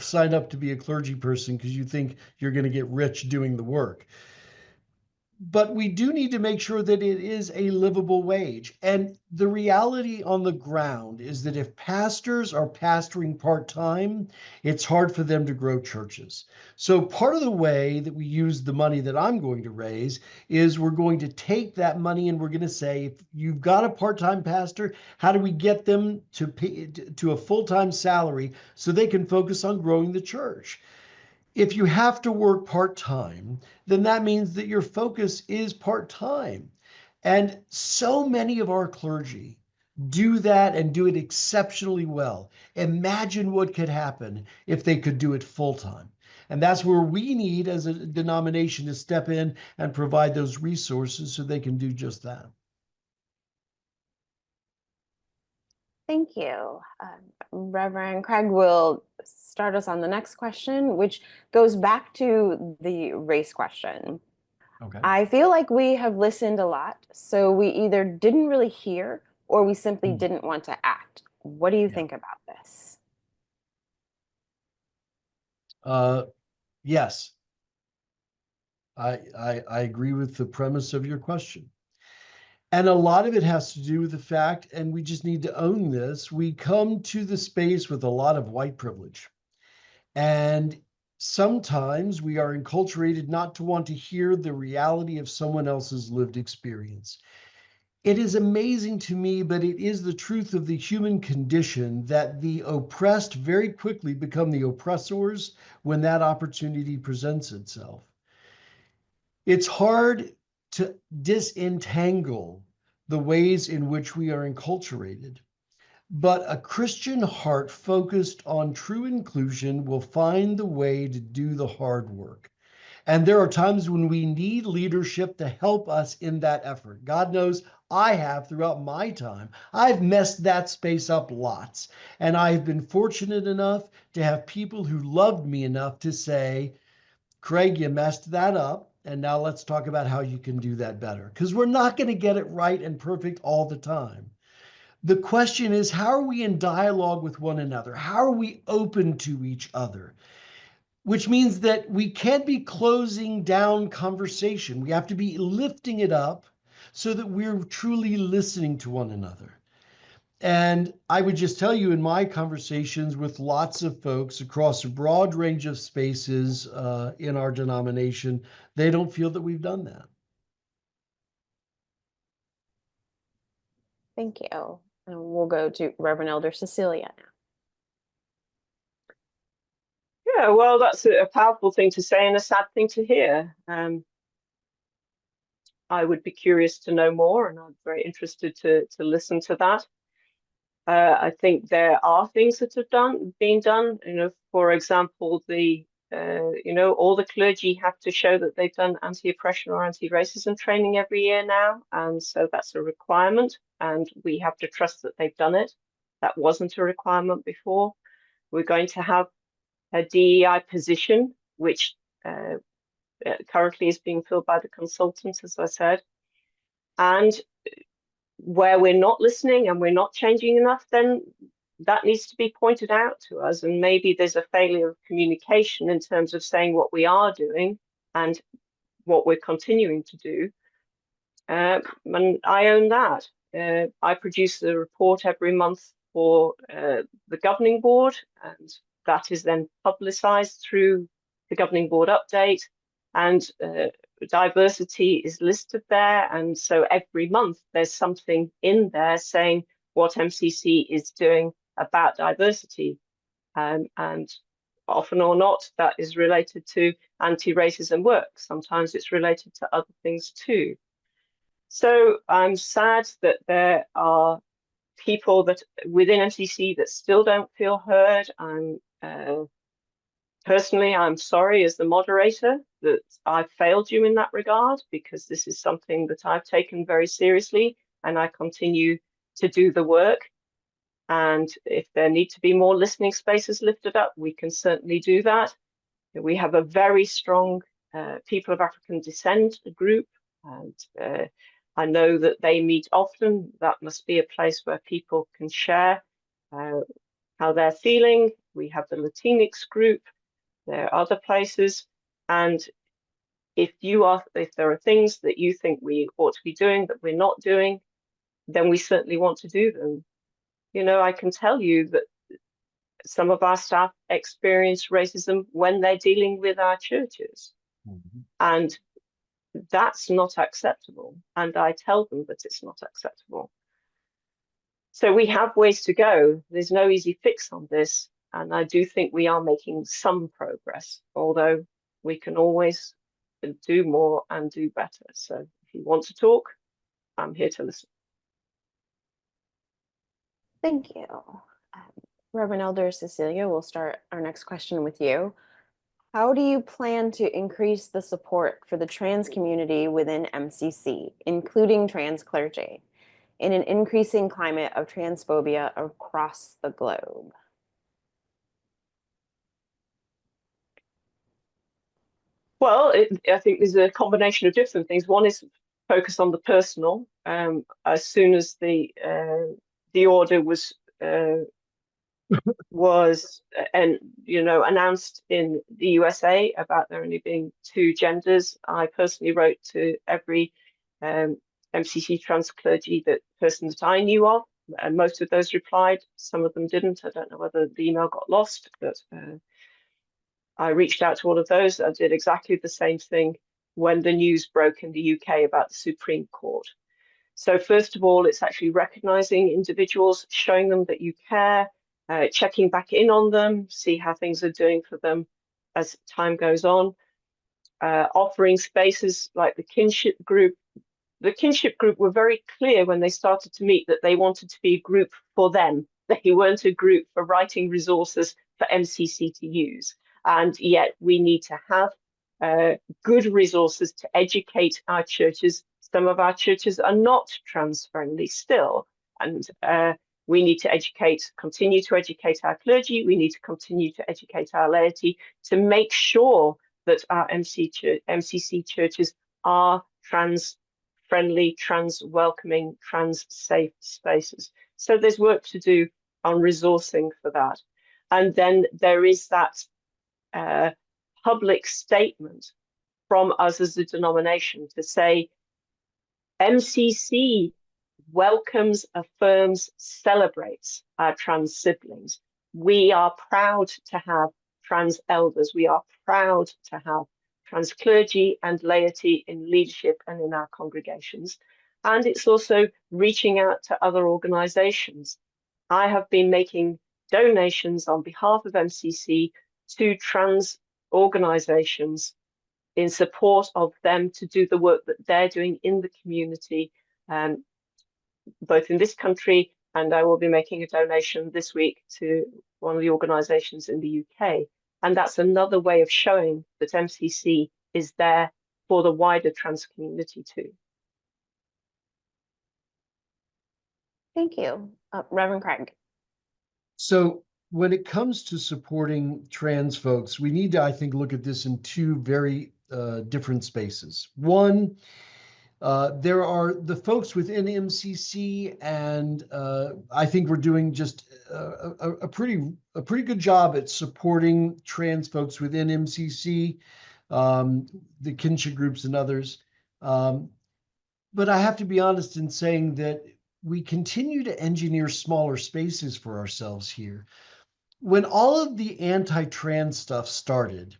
sign up to be a clergy person because you think you're going to get rich doing the work. But we do need to make sure that it is a livable wage. And the reality on the ground is that if pastors are pastoring part-time, it's hard for them to grow churches. So part of the way that we use the money that I'm going to raise is we're going to take that money and we're going to say, if you've got a part-time pastor, how do we get them to pay to a full-time salary so they can focus on growing the church? If you have to work part-time, then that means that your focus is part-time. And so many of our clergy do that and do it exceptionally well. Imagine what could happen if they could do it full-time. And that's where we need, as a denomination, to step in and provide those resources so they can do just that. Thank you. Reverend Craig will start us on the next question, which goes back to the race question. Okay. I feel like we have listened a lot, so we either didn't really hear or we simply didn't want to act. What do you think about this? Yes, I agree with the premise of your question. And a lot of it has to do with the fact, and we just need to own this, we come to the space with a lot of white privilege. And sometimes we are enculturated not to want to hear the reality of someone else's lived experience. It is amazing to me, but it is the truth of the human condition that the oppressed very quickly become the oppressors when that opportunity presents itself. It's hard to disentangle the ways in which we are enculturated. But a Christian heart focused on true inclusion will find the way to do the hard work. And there are times when we need leadership to help us in that effort. God knows I have throughout my time. I've messed that space up lots. And I've been fortunate enough to have people who loved me enough to say, Craig, you messed that up. And now let's talk about how you can do that better. Because we're not going to get it right and perfect all the time. The question is, how are we in dialogue with one another? How are we open to each other? Which means that we can't be closing down conversation. We have to be lifting it up so that we're truly listening to one another. And I would just tell you in my conversations with lots of folks across a broad range of spaces in our denomination, they don't feel that we've done that. Thank you. And we'll go to Reverend Elder Cecilia now. Yeah, well, that's a powerful thing to say and a sad thing to hear. I would be curious to know more, and I'm very interested to listen to that. I think there are things that have been done. You know, for example, all the clergy have to show that they've done anti-oppression or anti-racism training every year now, and so that's a requirement, and we have to trust that they've done it. That wasn't a requirement before. We're going to have a DEI position, which currently is being filled by the consultants, as I said, and where we're not listening and we're not changing enough, then that needs to be pointed out to us. And maybe there's a failure of communication in terms of saying what we are doing and what we're continuing to do. And I own that. I produce a report every month for the governing board, and that is then publicized through the governing board update. And diversity is listed there. And so every month there's something in there saying what MCC is doing about diversity. And often or not, that is related to anti-racism work. Sometimes it's related to other things too. So I'm sad that there are people that within MCC that still don't feel heard. Personally, I'm sorry as the moderator that I failed you in that regard, because this is something that I've taken very seriously and I continue to do the work. And if there need to be more listening spaces lifted up, we can certainly do that. We have a very strong people of African descent group, and I know that they meet often. That must be a place where people can share how they're feeling. We have the Latinx group. There are other places, and if there are things that you think we ought to be doing that we're not doing, then we certainly want to do them. You know, I can tell you that some of our staff experience racism when they're dealing with our churches, and that's not acceptable. And I tell them that it's not acceptable. So we have ways to go. There's no easy fix on this. And I do think we are making some progress, although we can always do more and do better. So if you want to talk, I'm here to listen. Thank you. Reverend Elder Cecilia, we'll start our next question with you. How do you plan to increase the support for the trans community within MCC, including trans clergy, in an increasing climate of transphobia across the globe? Well, I think there's a combination of different things. One is focus on the personal. As soon as the order was announced in the USA about there only being 2 genders, I personally wrote to every MCC trans clergy person that I knew of, and most of those replied. Some of them didn't. I don't know whether the email got lost, but I reached out to all of those. I did exactly the same thing when the news broke in the UK about the Supreme Court. So first of all, it's actually recognizing individuals, showing them that you care, checking back in on them, see how things are doing for them as time goes on, offering spaces like the kinship group. The kinship group were very clear when they started to meet that they wanted to be a group for them. They weren't a group for writing resources for MCC to use. And yet we need to have good resources to educate our churches. Some of our churches are not trans friendly still. And we need to continue to educate our clergy. We need to continue to educate our laity to make sure that our MCC churches are trans friendly, trans welcoming, trans safe spaces. So there's work to do on resourcing for that. And then there is that public statement from us as a denomination to say MCC welcomes, affirms, celebrates our trans siblings. We are proud to have trans elders. We are proud to have trans clergy and laity in leadership and in our congregations. And it's also reaching out to other organizations. I have been making donations on behalf of MCC to trans organizations in support of them to do the work that they're doing in the community, both in this country, and I will be making a donation this week to one of the organizations in the UK. And that's another way of showing that MCC is there for the wider trans community too. Thank you. Reverend Craig. So when it comes to supporting trans folks, we need to, I think, look at this in 2 very different spaces. One, there are the folks within MCC, and I think we're doing just a pretty good job at supporting trans folks within MCC, the kinship groups and others. But I have to be honest in saying that we continue to engineer smaller spaces for ourselves here. When all of the anti-trans stuff started,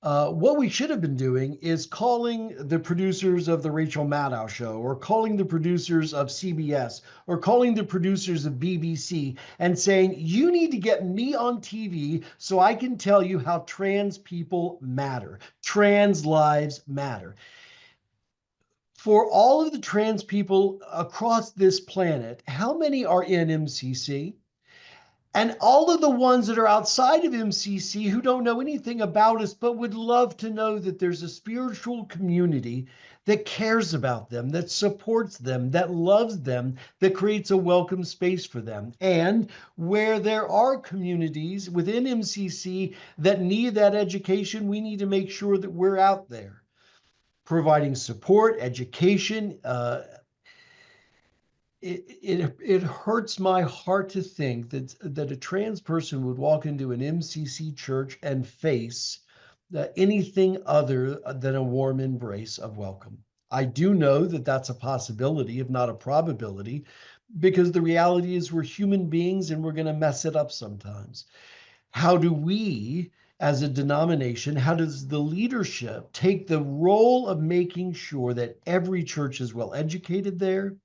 what we should have been doing is calling the producers of the Rachel Maddow show, or calling the producers of CBS, or calling the producers of BBC and saying, you need to get me on TV so I can tell you how trans people matter. Trans lives matter. For all of the trans people across this planet, how many are in MCC? And all of the ones that are outside of MCC who don't know anything about us, but would love to know that there's a spiritual community that cares about them, that supports them, that loves them, that creates a welcome space for them. And where there are communities within MCC that need that education, we need to make sure that we're out there providing support, education. It hurts my heart to think that a trans person would walk into an MCC church and face anything other than a warm embrace of welcome. I do know that that's a possibility, if not a probability, because the reality is we're human beings and we're going to mess it up sometimes. How do we, as a denomination, how does the leadership take the role of making sure that every church is well educated there?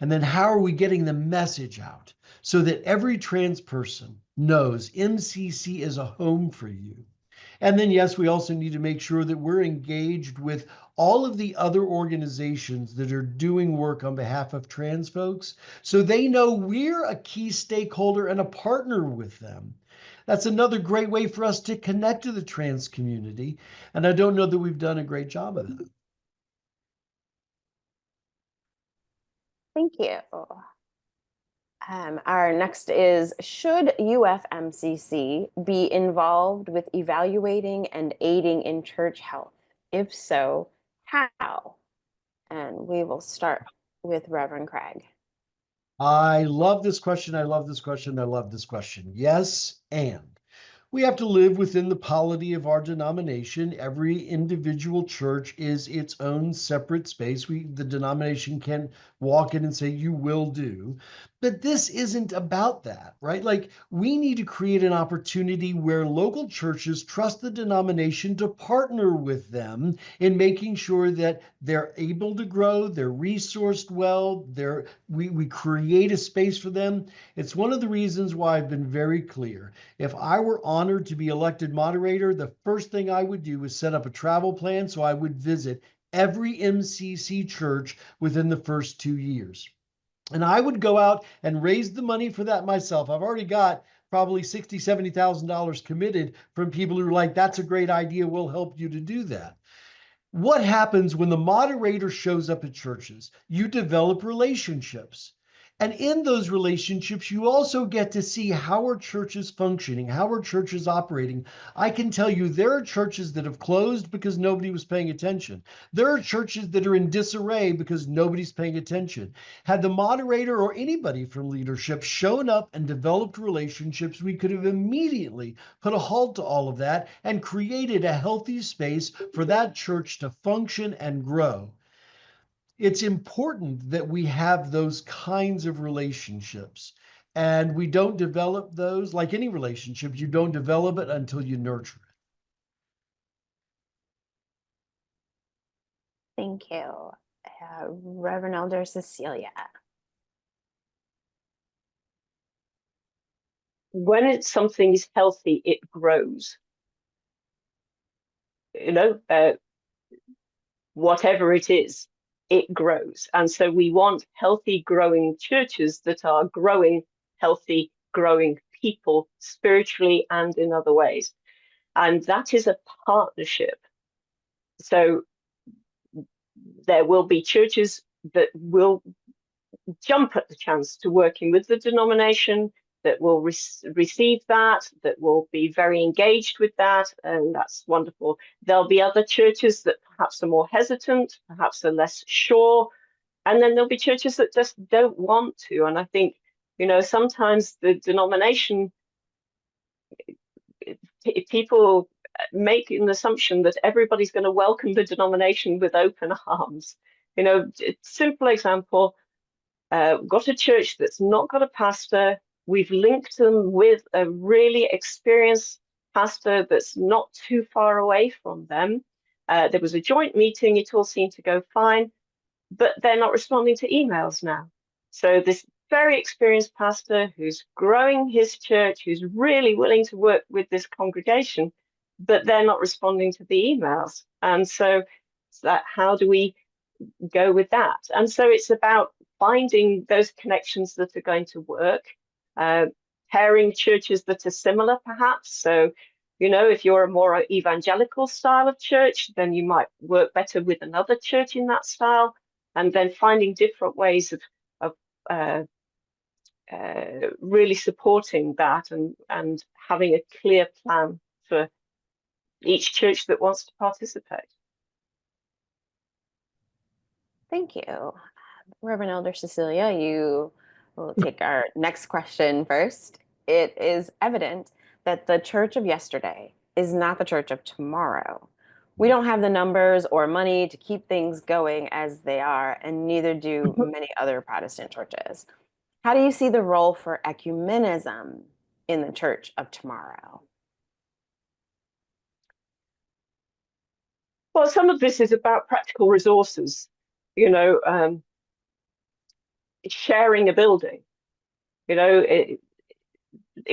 And then how are we getting the message out so that every trans person knows MCC is a home for you? And then, yes, we also need to make sure that we're engaged with all of the other organizations that are doing work on behalf of trans folks so they know we're a key stakeholder and a partner with them. That's another great way for us to connect to the trans community. And I don't know that we've done a great job of that. Thank you. Our next is, should UFMCC be involved with evaluating and aiding in church health? If so, how? And we will start with Reverend Craig. I love this question. I love this question. I love this question. Yes, and we have to live within the polity of our denomination. Every individual church is its own separate space. The denomination can walk in and say, you will do. But this isn't about that, right? Like, we need to create an opportunity where local churches trust the denomination to partner with them in making sure that they're able to grow, they're resourced well, we create a space for them. It's one of the reasons why I've been very clear. If I were honored to be elected moderator, the first thing I would do is set up a travel plan so I would visit every MCC church within the first 2 years. And I would go out and raise the money for that myself. I've already got probably $60,000, $70,000 committed from people who are like, that's a great idea. We'll help you to do that. What happens when the moderator shows up at churches? You develop relationships. And in those relationships, you also get to see how are churches functioning, how are churches operating. I can tell you there are churches that have closed because nobody was paying attention. There are churches that are in disarray because nobody's paying attention. Had the moderator or anybody from leadership shown up and developed relationships, we could have immediately put a halt to all of that and created a healthy space for that church to function and grow. It's important that we have those kinds of relationships. And we don't develop those, like any relationship, you don't develop it until you nurture it. Thank you. Reverend Elder Cecilia. When something is healthy, it grows. Whatever it is, it grows. And so we want healthy, growing churches that are growing healthy, growing people spiritually and in other ways. And that is a partnership. So there will be churches that will jump at the chance to working with the denomination, that will receive that will be very engaged with that, and that's wonderful. There'll be other churches that perhaps are more hesitant, perhaps are less sure, and then there'll be churches that just don't want to. And I think, sometimes the denomination, people make an assumption that everybody's going to welcome the denomination with open arms. Simple example, got a church that's not got a pastor. We've linked them with a really experienced pastor that's not too far away from them. There was a joint meeting. It all seemed to go fine, but they're not responding to emails now. So this very experienced pastor who's growing his church, who's really willing to work with this congregation, but they're not responding to the emails. And so how do we go with that? And so it's about finding those connections that are going to work, pairing churches that are similar, perhaps. So, if you're a more evangelical style of church, then you might work better with another church in that style, and then finding different ways of really supporting that and having a clear plan for each church that wants to participate. Thank you. Reverend Elder Cecilia, you will take our next question first. It is evident that the church of yesterday is not the church of tomorrow. We don't have the numbers or money to keep things going as they are, and neither do many other Protestant churches. How do you see the role for ecumenism in the church of tomorrow? Well, some of this is about practical resources, sharing a building. It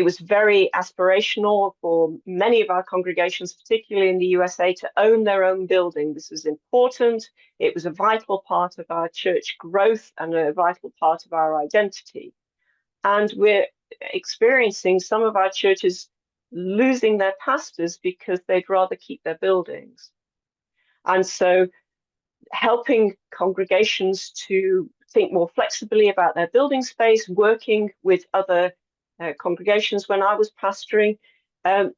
was very aspirational for many of our congregations, particularly in the USA, to own their own building. This was important. It was a vital part of our church growth and a vital part of our identity. And we're experiencing some of our churches losing their pastors because they'd rather keep their buildings. And so helping congregations to think more flexibly about their building space, working with other congregations when I was pastoring,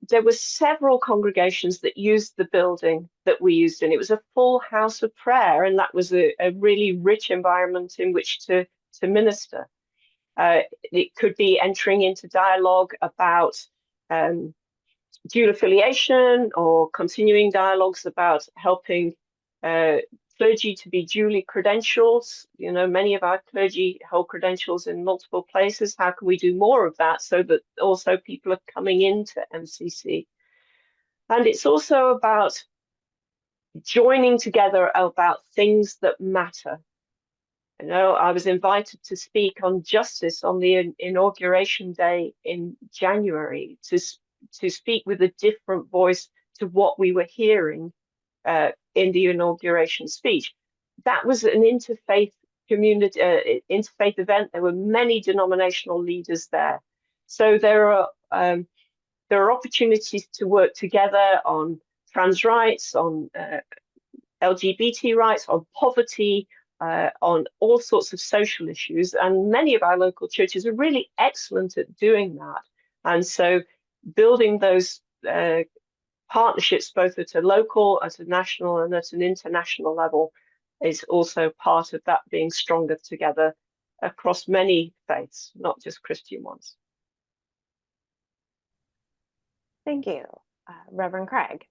there were several congregations that used the building that we used, and it was a full house of prayer, and that was a really rich environment in which to minister. It could be entering into dialogue about dual affiliation, or continuing dialogues about helping clergy to be duly credentialed. You know, many of our clergy hold credentials in multiple places. How can we do more of that so that also people are coming into MCC? And it's also about joining together about things that matter. You know, I was invited to speak on justice on the inauguration day in January, to speak with a different voice to what we were hearing in the inauguration speech. That was an interfaith community, interfaith event. There were many denominational leaders there, so there are opportunities to work together on trans rights, on LGBT rights, on poverty, on all sorts of social issues. And many of our local churches are really excellent at doing that. And so building those partnerships, both at a local, at a national, and at an international level, is also part of that being stronger together across many faiths, not just Christian ones. Thank you. Reverend Craig.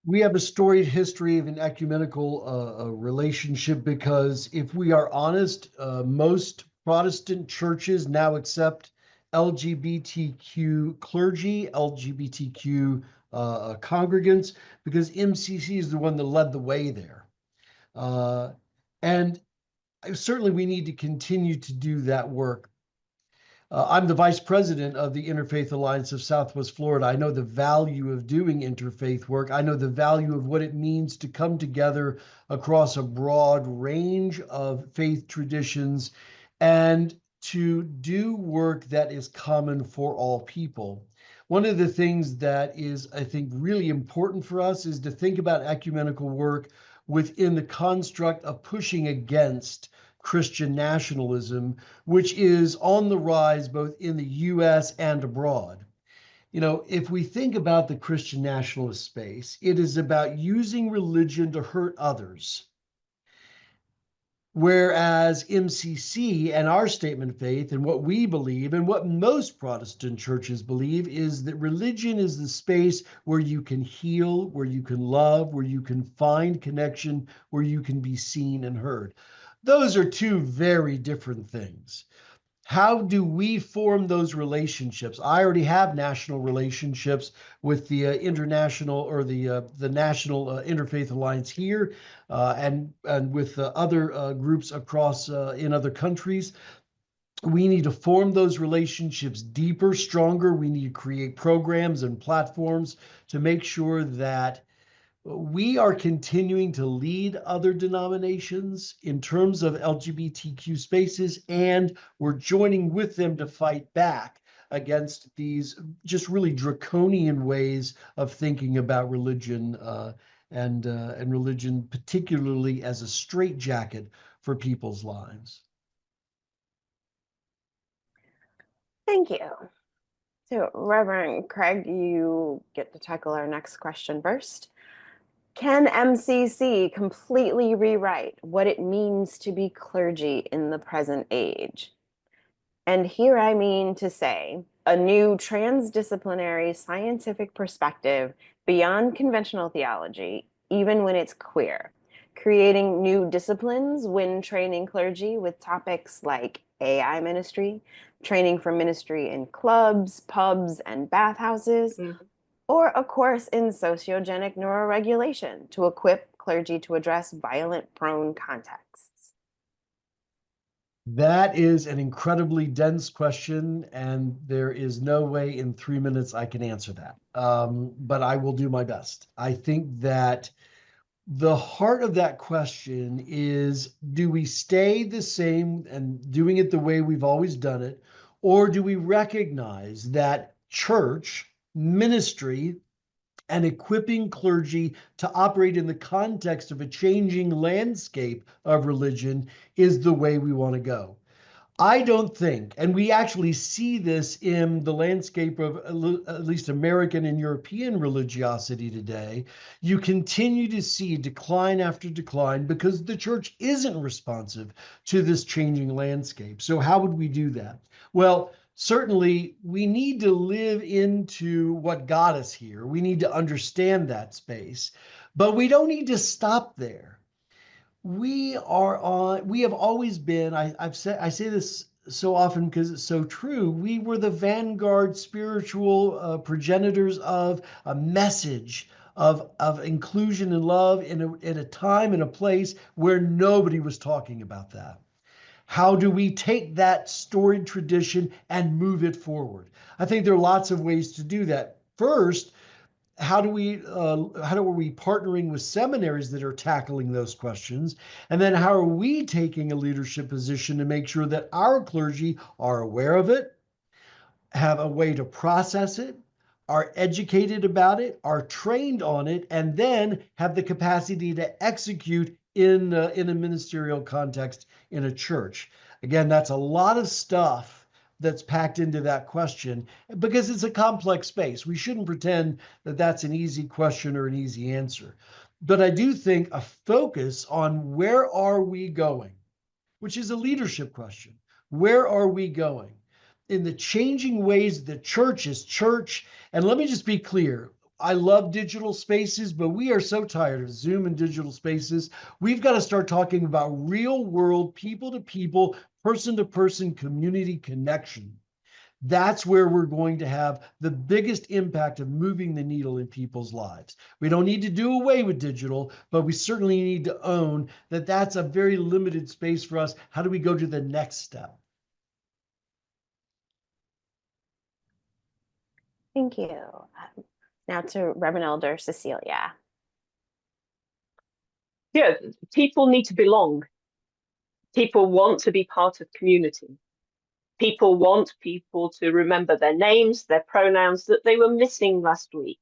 We have a storied history of an ecumenical relationship, because if we are honest, most Protestant churches now accept LGBTQ clergy, LGBTQ congregants, because MCC is the one that led the way there. And certainly we need to continue to do that work. I'm the vice president of the Interfaith Alliance of Southwest Florida. I know the value of doing interfaith work. I know the value of what it means to come together across a broad range of faith traditions and to do work that is common for all people. One of the things that is, I think, really important for us is to think about ecumenical work within the construct of pushing against Christian nationalism, which is on the rise both in the US and abroad. You know, if we think about the Christian nationalist space, it is about using religion to hurt others. Whereas MCC and our statement of faith and what we believe and what most Protestant churches believe is that religion is the space where you can heal, where you can love, where you can find connection, where you can be seen and heard. Those are two very different things. How do we form those relationships? I already have national relationships with the international or the National Interfaith Alliance here, and with other groups across in other countries. We need to form those relationships deeper, stronger. We need to create programs and platforms to make sure that we are continuing to lead other denominations in terms of LGBTQ spaces, and we're joining with them to fight back against these just really draconian ways of thinking about religion, and religion particularly as a straitjacket for people's lives. Thank you. So, Reverend Craig, you get to tackle our next question first. Can MCC completely rewrite what it means to be clergy in the present age? And here I mean to say a new transdisciplinary scientific perspective beyond conventional theology, even when it's queer, creating new disciplines when training clergy with topics like AI ministry, training for ministry in clubs, pubs, and bathhouses, or a course in sociogenic neuroregulation to equip clergy to address violent-prone contexts. That is an incredibly dense question, and there is no way in 3 minutes I can answer that. But I will do my best. I think that the heart of that question is, do we stay the same and doing it the way we've always done it, or do we recognize that church, ministry, and equipping clergy to operate in the context of a changing landscape of religion is the way we want to go? I don't think, and we actually see this in the landscape of at least American and European religiosity today. You continue to see decline after decline because the church isn't responsive to this changing landscape. So, how would we do that? Well, certainly we need to live into what got us here. We need to understand that space, but we don't need to stop there. We have always been, I say this so often because it's so true. We were the vanguard spiritual progenitors of a message of inclusion and love in a time and a place where nobody was talking about that. How do we take that storied tradition and move it forward? I think there are lots of ways to do that. First, how do we partnering with seminaries that are tackling those questions, and then how are we taking a leadership position to make sure that our clergy are aware of it, have a way to process it, are educated about it, are trained on it, and then have the capacity to execute in a ministerial context in a church. Again, that's a lot of stuff that's packed into that question because it's a complex space. We shouldn't pretend that that's an easy question or an easy answer. But I do think a focus on where are we going, which is a leadership question. Where are we going? In the changing ways the church is church. And let me just be clear. I love digital spaces, but we are so tired of Zoom and digital spaces. We've got to start talking about real world, people to people, person to person community connection. That's where we're going to have the biggest impact of moving the needle in people's lives. We don't need to do away with digital, but we certainly need to own that that's a very limited space for us. How do we go to the next step? Thank you. Now to Reverend Elder Cecilia. Yeah, people need to belong. People want to be part of community. People want people to remember their names, their pronouns that they were missing last week.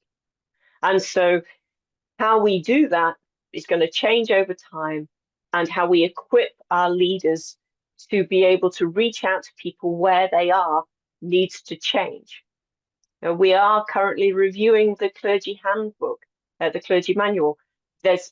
And so how we do that is going to change over time, and how we equip our leaders to be able to reach out to people where they are needs to change. Now, we are currently reviewing the clergy handbook, the clergy manual. There's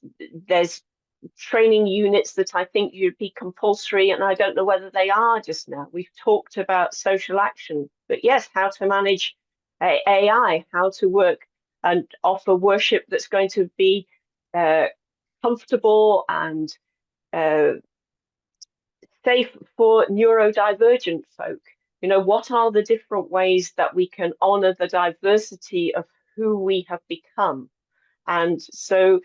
training units that I think you'd be compulsory, and I don't know whether they are just now. We've talked about social action, but yes, how to manage AI, how to work and offer worship that's going to be comfortable and safe for neurodivergent folk. You know, what are the different ways that we can honor the diversity of who we have become? And so,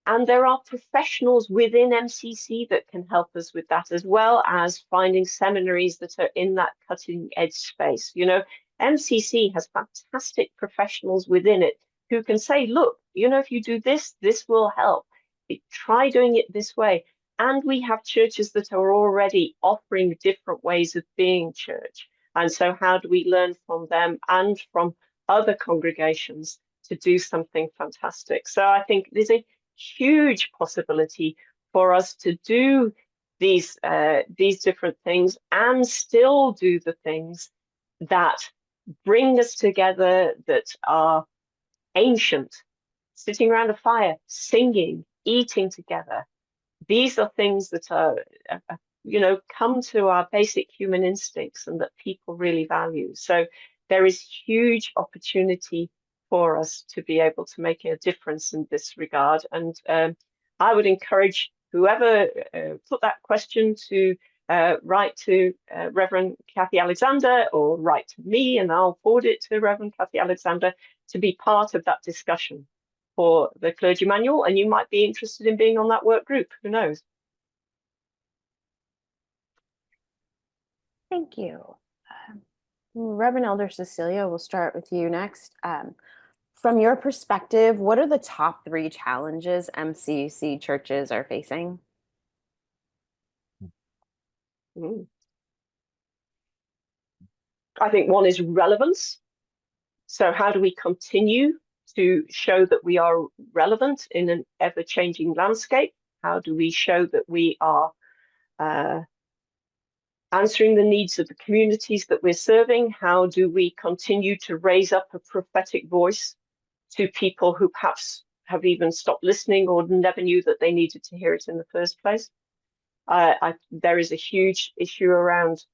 and there are professionals within MCC that can help us with that, as well as finding seminaries that are in that cutting edge space. You know, MCC has fantastic professionals within it who can say, look, you know, if you do this, this will help. Try doing it this way. And we have churches that are already offering different ways of being church. And so how do we learn from them and from other congregations to do something fantastic? So I think there's a huge possibility for us to do these different things and still do the things that bring us together, that are ancient, sitting around a fire, singing, eating together. These are things that are, you know, come to our basic human instincts and that people really value. So there is huge opportunity for us to be able to make a difference in this regard. And I would encourage whoever put that question to write to Reverend Kathy Alexander, or write to me and I'll forward it to Reverend Kathy Alexander, to be part of that discussion for the clergy manual. And you might be interested in being on that work group, who knows? Thank you. Reverend Elder Cecilia, we'll start with you next. From your perspective, what are the top 3 challenges MCC churches are facing? I think one is relevance. So how do we continue to show that we are relevant in an ever-changing landscape? How do we show that we are answering the needs of the communities that we're serving? How do we continue to raise up a prophetic voice to people who perhaps have even stopped listening or never knew that they needed to hear it in the first place? There is a huge issue around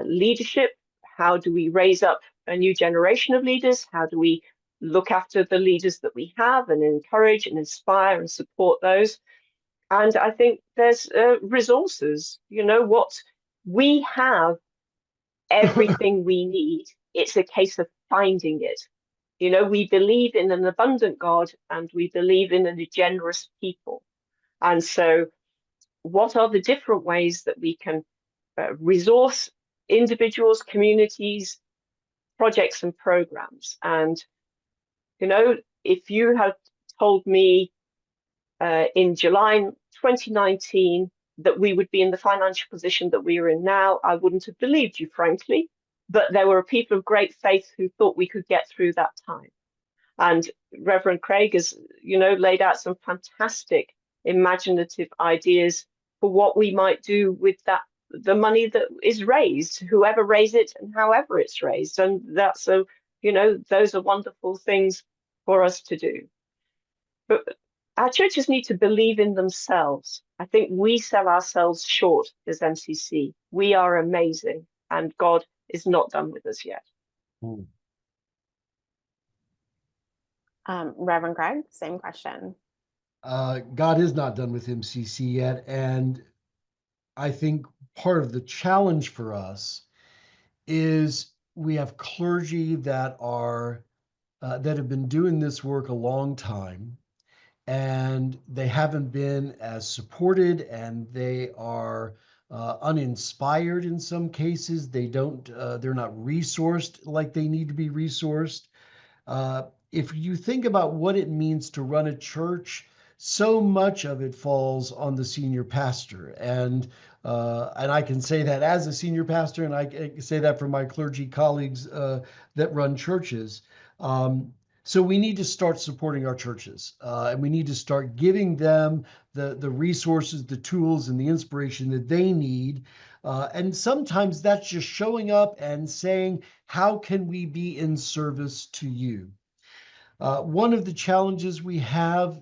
leadership. How do we raise up a new generation of leaders? How do we look after the leaders that we have and encourage and inspire and support those? And I think there's resources. You know what? We have everything we need. It's a case of finding it. You know, we believe in an abundant God and we believe in a generous people. And so, what are the different ways that we can resource individuals, communities, projects, and programs? And, you know, if you had told me in July 2019 that we would be in the financial position that we are in now, I wouldn't have believed you, frankly. But there were people of great faith who thought we could get through that time. And Reverend Craig has, you know, laid out some fantastic imaginative ideas for what we might do with that, the money that is raised, whoever raised it and however it's raised. And that's a, you know, those are wonderful things for us to do. But our churches need to believe in themselves. I think we sell ourselves short as MCC. We are amazing, and God is not done with us yet. Reverend Craig, same question. God is not done with MCC yet. And I think part of the challenge for us is we have clergy that are that have been doing this work a long time, and they haven't been as supported, and they are uninspired in some cases. They don't, they're not resourced like they need to be resourced. If you think about what it means to run a church, so much of it falls on the senior pastor. And I can say that as a senior pastor, and I can say that from my clergy colleagues that run churches. So we need to start supporting our churches, and we need to start giving them the resources, the tools, and the inspiration that they need. And sometimes that's just showing up and saying, how can we be in service to you? One of the challenges we have,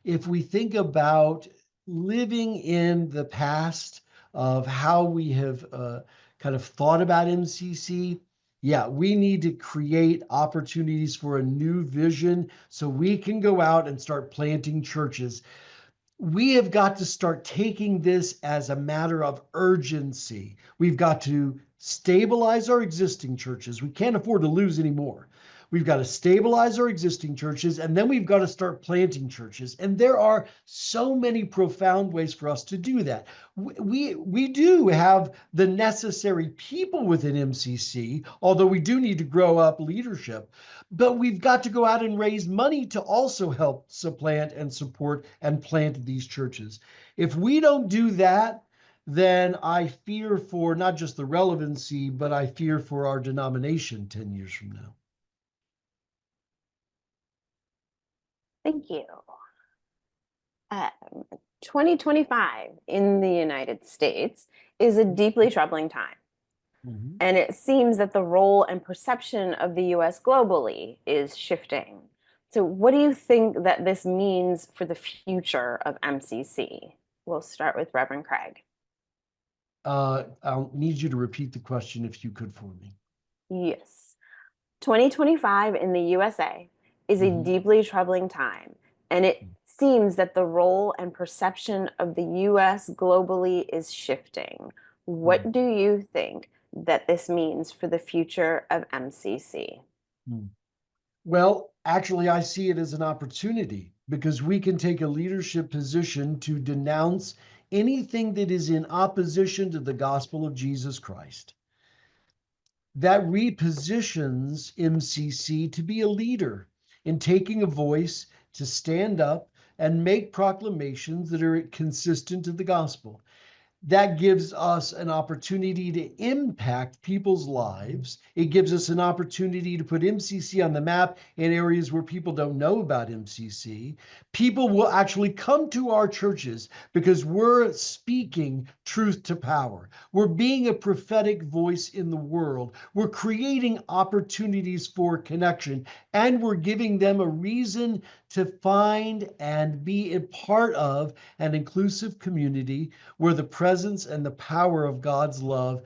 if we think about living in the past of how we have kind of thought about MCC, yeah, we need to create opportunities for a new vision so we can go out and start planting churches. We have got to start taking this as a matter of urgency. We've got to stabilize our existing churches. We can't afford to lose any more. We've got to stabilize our existing churches, and then we've got to start planting churches. And there are so many profound ways for us to do that. We do have the necessary people within MCC, although we do need to grow up leadership. But we've got to go out and raise money to also help supplant and support and plant these churches. If we don't do that, then I fear for not just the relevancy, but I fear for our denomination 10 years from now. Thank you. 2025 in the United States is a deeply troubling time. Mm-hmm. And it seems that the role and perception of the US globally is shifting. So, what do you think that this means for the future of MCC? We'll start with Reverend Craig. I'll need you to repeat the question if you could for me. Yes. 2025 in the USA is a deeply troubling time, and it seems that the role and perception of the US globally is shifting. What do you think that this means for the future of MCC? Well, actually, I see it as an opportunity because we can take a leadership position to denounce anything that is in opposition to the gospel of Jesus Christ. That repositions MCC to be a leader in taking a voice to stand up and make proclamations that are consistent to the gospel. that gives us an opportunity to impact people's lives. It gives us an opportunity to put MCC on the map in areas where people don't know about MCC. People will actually come to our churches because we're speaking truth to power. We're being a prophetic voice in the world. We're creating opportunities for connection, and we're giving them a reason to find and be a part of an inclusive community where the presence and the power of God's love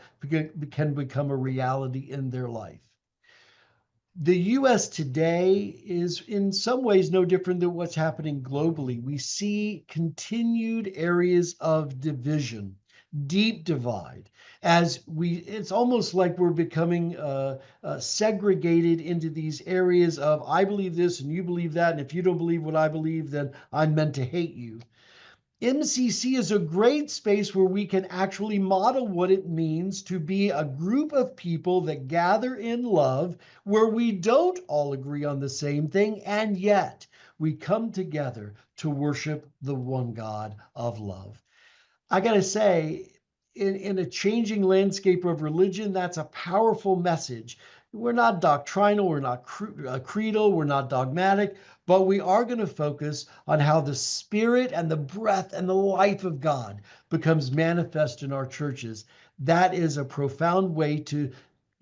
can become a reality in their life. The US today is in some ways no different than what's happening globally. We see continued areas of division, deep divide, it's almost like we're becoming segregated into these areas of, I believe this and you believe that, and if you don't believe what I believe, then I'm meant to hate you. MCC is a great space where we can actually model what it means to be a group of people that gather in love, where we don't all agree on the same thing, and yet we come together to worship the one God of love. I got to say, in a changing landscape of religion, that's a powerful message. We're not doctrinal, we're not creedal, we're not dogmatic, but we are going to focus on how the spirit and the breath and the life of God becomes manifest in our churches. That is a profound way to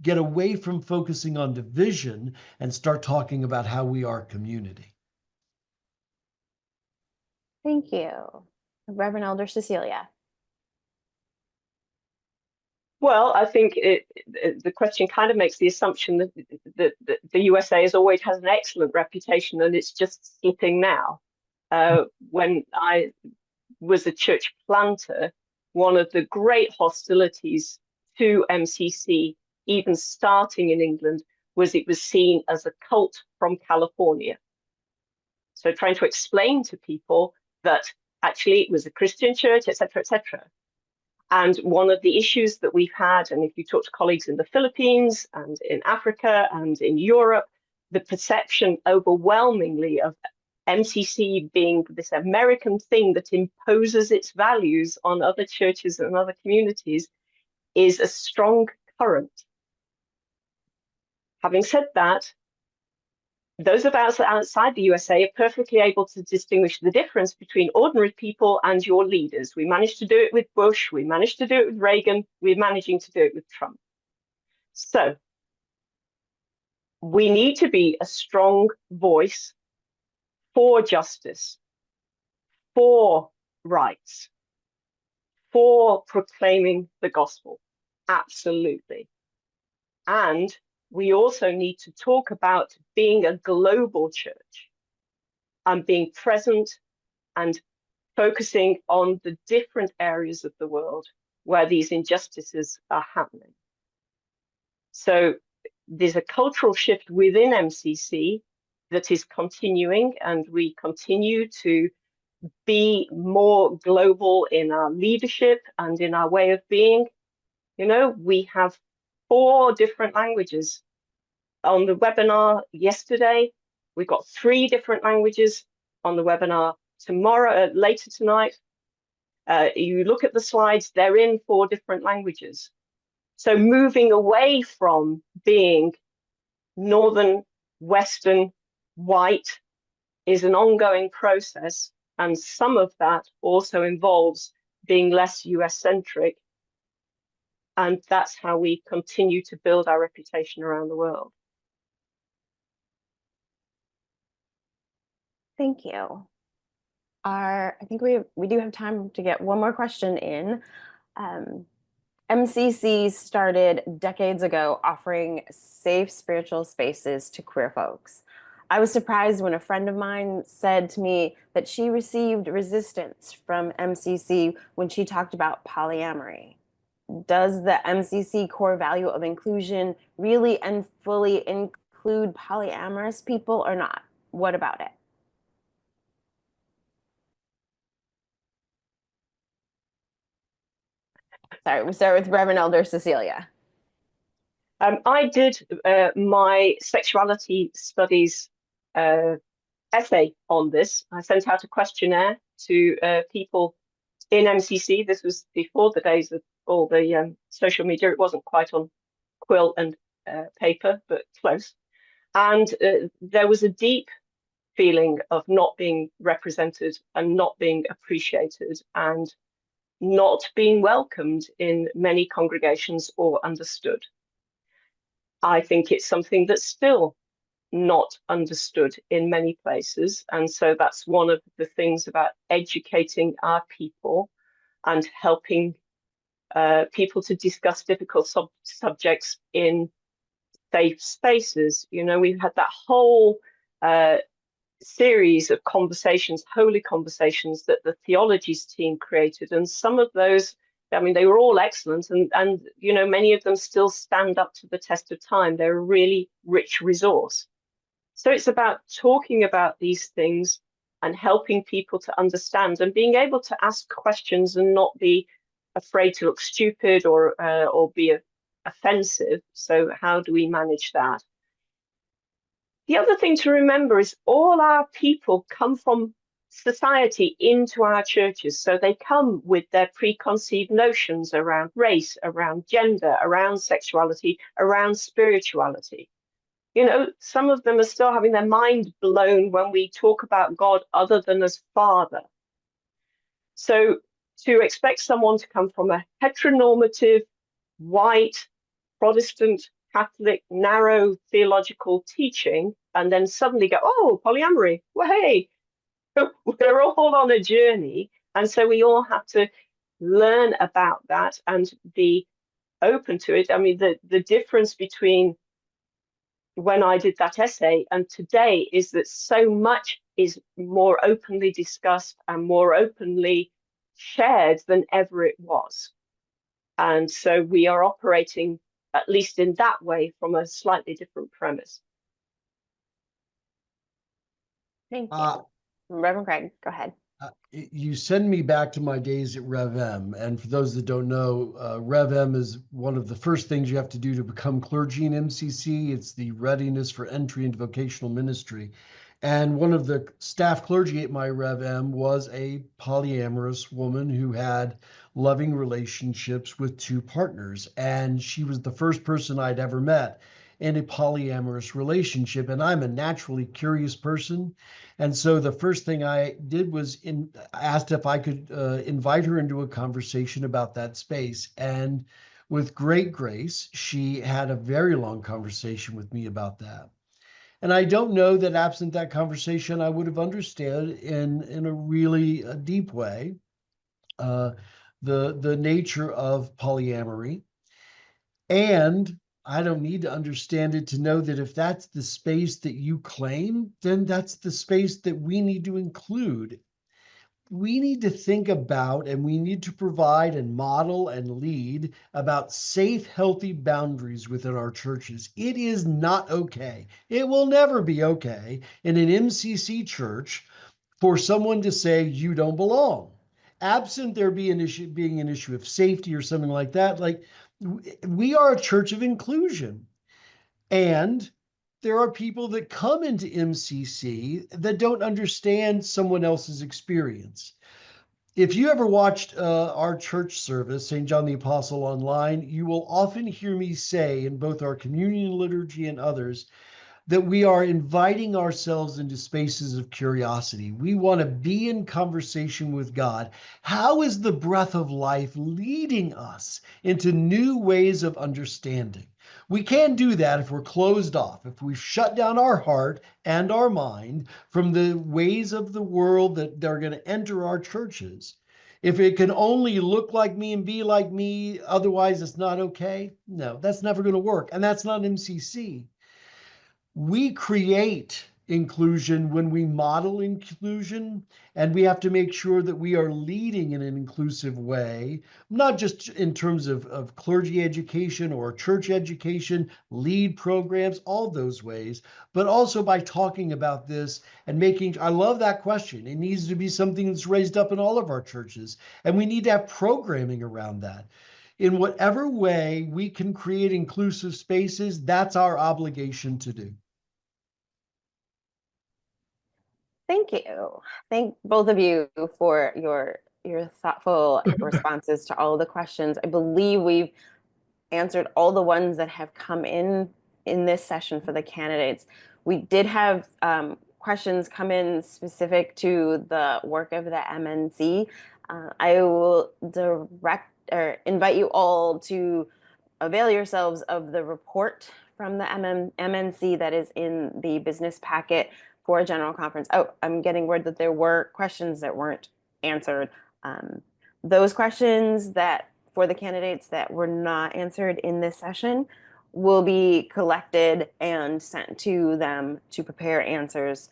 get away from focusing on division and start talking about how we are community. Thank you. Reverend Elder Cecilia. Well, I think the question kind of makes the assumption that the USA has always had an excellent reputation and it's just slipping now. When I was a church planter, one of the great hostilities to MCC, even starting in England, was it was seen as a cult from California. So trying to explain to people that actually it was a Christian church, etc., etc. And one of the issues that we've had, and if you talk to colleagues in the Philippines and in Africa and in Europe, the perception overwhelmingly of MCC being this American thing that imposes its values on other churches and other communities is a strong current. Having said that, those of us outside the USA are perfectly able to distinguish the difference between ordinary people and your leaders. We managed to do it with Bush, we managed to do it with Reagan, we're managing to do it with Trump. So we need to be a strong voice for justice, for rights, for proclaiming the gospel. Absolutely. And we also need to talk about being a global church and being present and focusing on the different areas of the world where these injustices are happening. So there's a cultural shift within MCC that is continuing, and we continue to be more global in our leadership and in our way of being. You know, we have 4 different languages. On the webinar yesterday, we've got 3 different languages on the webinar tomorrow, later tonight. You look at the slides, they're in 4 different languages. So moving away from being Northern, Western, white is an ongoing process. And some of that also involves being less US-centric. And that's how we continue to build our reputation around the world. Thank you. I think we do have time to get one more question in. MCC started decades ago offering safe spiritual spaces to queer folks. I was surprised when a friend of mine said to me that she received resistance from MCC when she talked about polyamory. Does the MCC core value of inclusion really and fully include polyamorous people or not? What about it? Sorry, we'll start with Reverend Elder Cecilia. I did my sexuality studies essay on this. I sent out a questionnaire to people in MCC. This was before the days of all the social media. It wasn't quite on quill and paper, but close. And there was a deep feeling of not being represented and not being appreciated and not being welcomed in many congregations or understood. I think it's something that's still not understood in many places. And so that's one of the things about educating our people and helping people to discuss difficult subjects in safe spaces. You know, we've had that whole series of conversations, holy conversations that the theologies team created. And some of those, I mean, they were all excellent. And you know, many of them still stand up to the test of time. They're a really rich resource. So it's about talking about these things and helping people to understand and being able to ask questions and not be afraid to look stupid or be offensive. So how do we manage that? The other thing to remember is all our people come from society into our churches. So they come with their preconceived notions around race, around gender, around sexuality, around spirituality. You know, some of them are still having their mind blown when we talk about God other than as Father. So to expect someone to come from a heteronormative, white, Protestant, Catholic, narrow theological teaching and then suddenly go, oh, polyamory, well, hey, we're all on a journey. And so we all have to learn about that and be open to it. I mean, the difference between when I did that essay and today is that so much is more openly discussed and more openly shared than ever it was. And so we are operating, at least in that way, from a slightly different premise. Thank you. Reverend Craig, go ahead. You send me back to my days at Rev M. And for those that don't know, Rev M is one of the first things you have to do to become clergy in MCC. It's the readiness for entry into vocational ministry. And one of the staff clergy at my Rev M was a polyamorous woman who had loving relationships with two partners. And she was the first person I'd ever met in a polyamorous relationship. And I'm a naturally curious person. And so the first thing I did was asked if I could invite her into a conversation about that space. And with great grace, she had a very long conversation with me about that. And I don't know that absent that conversation, I would have understood in a really deep way uh, the nature of polyamory. And I don't need to understand it to know that if that's the space that you claim, then that's the space that we need to include. We need to think about and we need to provide and model and lead about safe, healthy boundaries within our churches. It is not okay. It will never be okay in an MCC church for someone to say you don't belong. Absent there be an issue being an issue of safety or something like that, like we are a church of inclusion. And there are people that come into MCC that don't understand someone else's experience. If you ever watched our church service, St. John the Apostle online, you will often hear me say in both our communion liturgy and others that we are inviting ourselves into spaces of curiosity. We want to be in conversation with God. How is the breath of life leading us into new ways of understanding? We can't do that if we're closed off, if we've shut down our heart and our mind from the ways of the world that are going to enter our churches. If it can only look like me and be like me, otherwise it's not okay. No, that's never going to work. And that's not MCC. We create inclusion when we model inclusion, and we have to make sure that we are leading in an inclusive way, not just in terms of clergy education or church education, lead programs, all those ways, but also by talking about this and making, I love that question. It needs to be something that's raised up in all of our churches, and we need to have programming around that. In whatever way we can create inclusive spaces, that's our obligation to do. Thank you. Thank both of you for your thoughtful responses to all of the questions. I believe we've answered all the ones that have come in this session for the candidates. We did have questions come in specific to the work of the MNC. I will direct or invite you all to avail yourselves of the report from the MNC that is in the business packet for a general conference. Oh, I'm getting word that there were questions that weren't answered. Those questions that for the candidates that were not answered in this session will be collected and sent to them to prepare answers,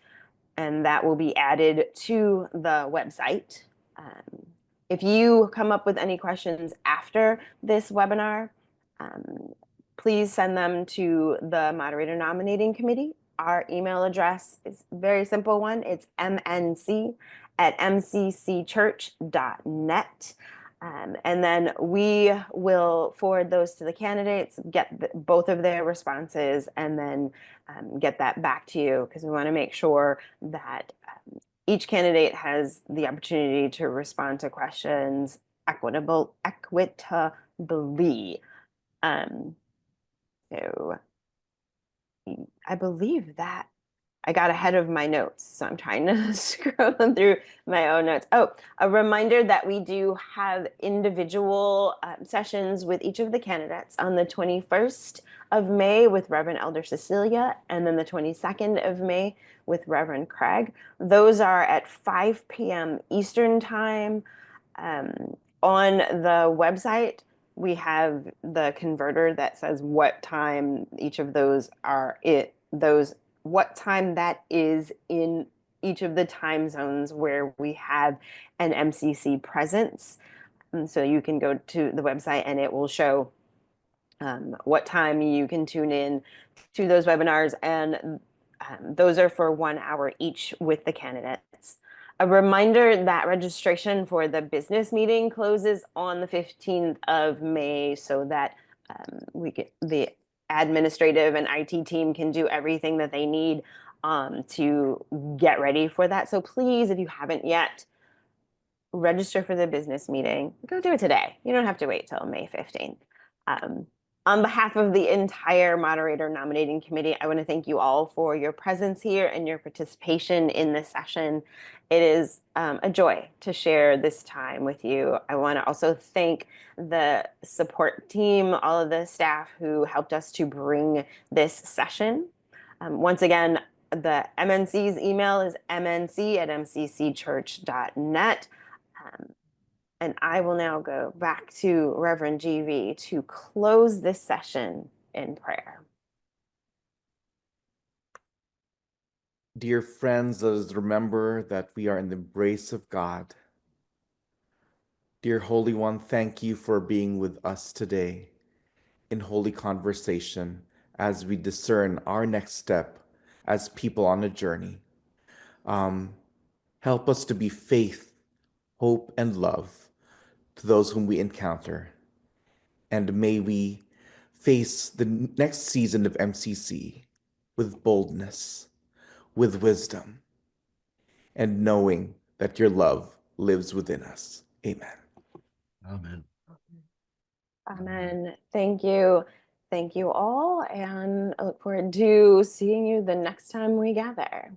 and that will be added to the website. If you come up with any questions after this webinar, please send them to the Moderator Nominating Committee. Our email address is a very simple one. It's mnc@mccchurch.net. And then we will forward those to the candidates, get both of their responses, and then get that back to you, because we want to make sure that each candidate has the opportunity to respond to questions equitably. So I believe that I got ahead of my notes, so I'm trying to scroll through my own notes. Oh, a reminder that we do have individual sessions with each of the candidates on the 21st of May with Reverend Elder Cecilia, and then the 22nd of May with Reverend Craig. Those are at 5 p.m. Eastern Time. On the website, we have the converter that says what time each of those are what time that is in each of the time zones where we have an MCC presence. And so you can go to the website and it will show what time you can tune in to those webinars, and those are for 1 hour each with the candidates. A reminder that registration for the business meeting closes on the 15th of May, so that the administrative and IT team can do everything that they need to get ready for that. So please, if you haven't yet, register for the business meeting. Go do it today. You don't have to wait till May 15th. On behalf of the entire Moderator Nominating Committee, I want to thank you all for your presence here and your participation in this session. It is a joy to share this time with you. I want to also thank the support team, all of the staff who helped us to bring this session. Once again, the MNC's email is mnc@mccchurch.net. And I will now go back to Reverend GV to close this session in prayer. Dear friends, let us remember that we are in the embrace of God. Dear Holy One, thank you for being with us today in holy conversation as we discern our next step as people on a journey. Help us to be faith, hope, and love to those whom we encounter. And may we face the next season of MCC with boldness, with wisdom, and knowing that your love lives within us. Amen. Amen. Amen. Thank you. Thank you all, and I look forward to seeing you the next time we gather.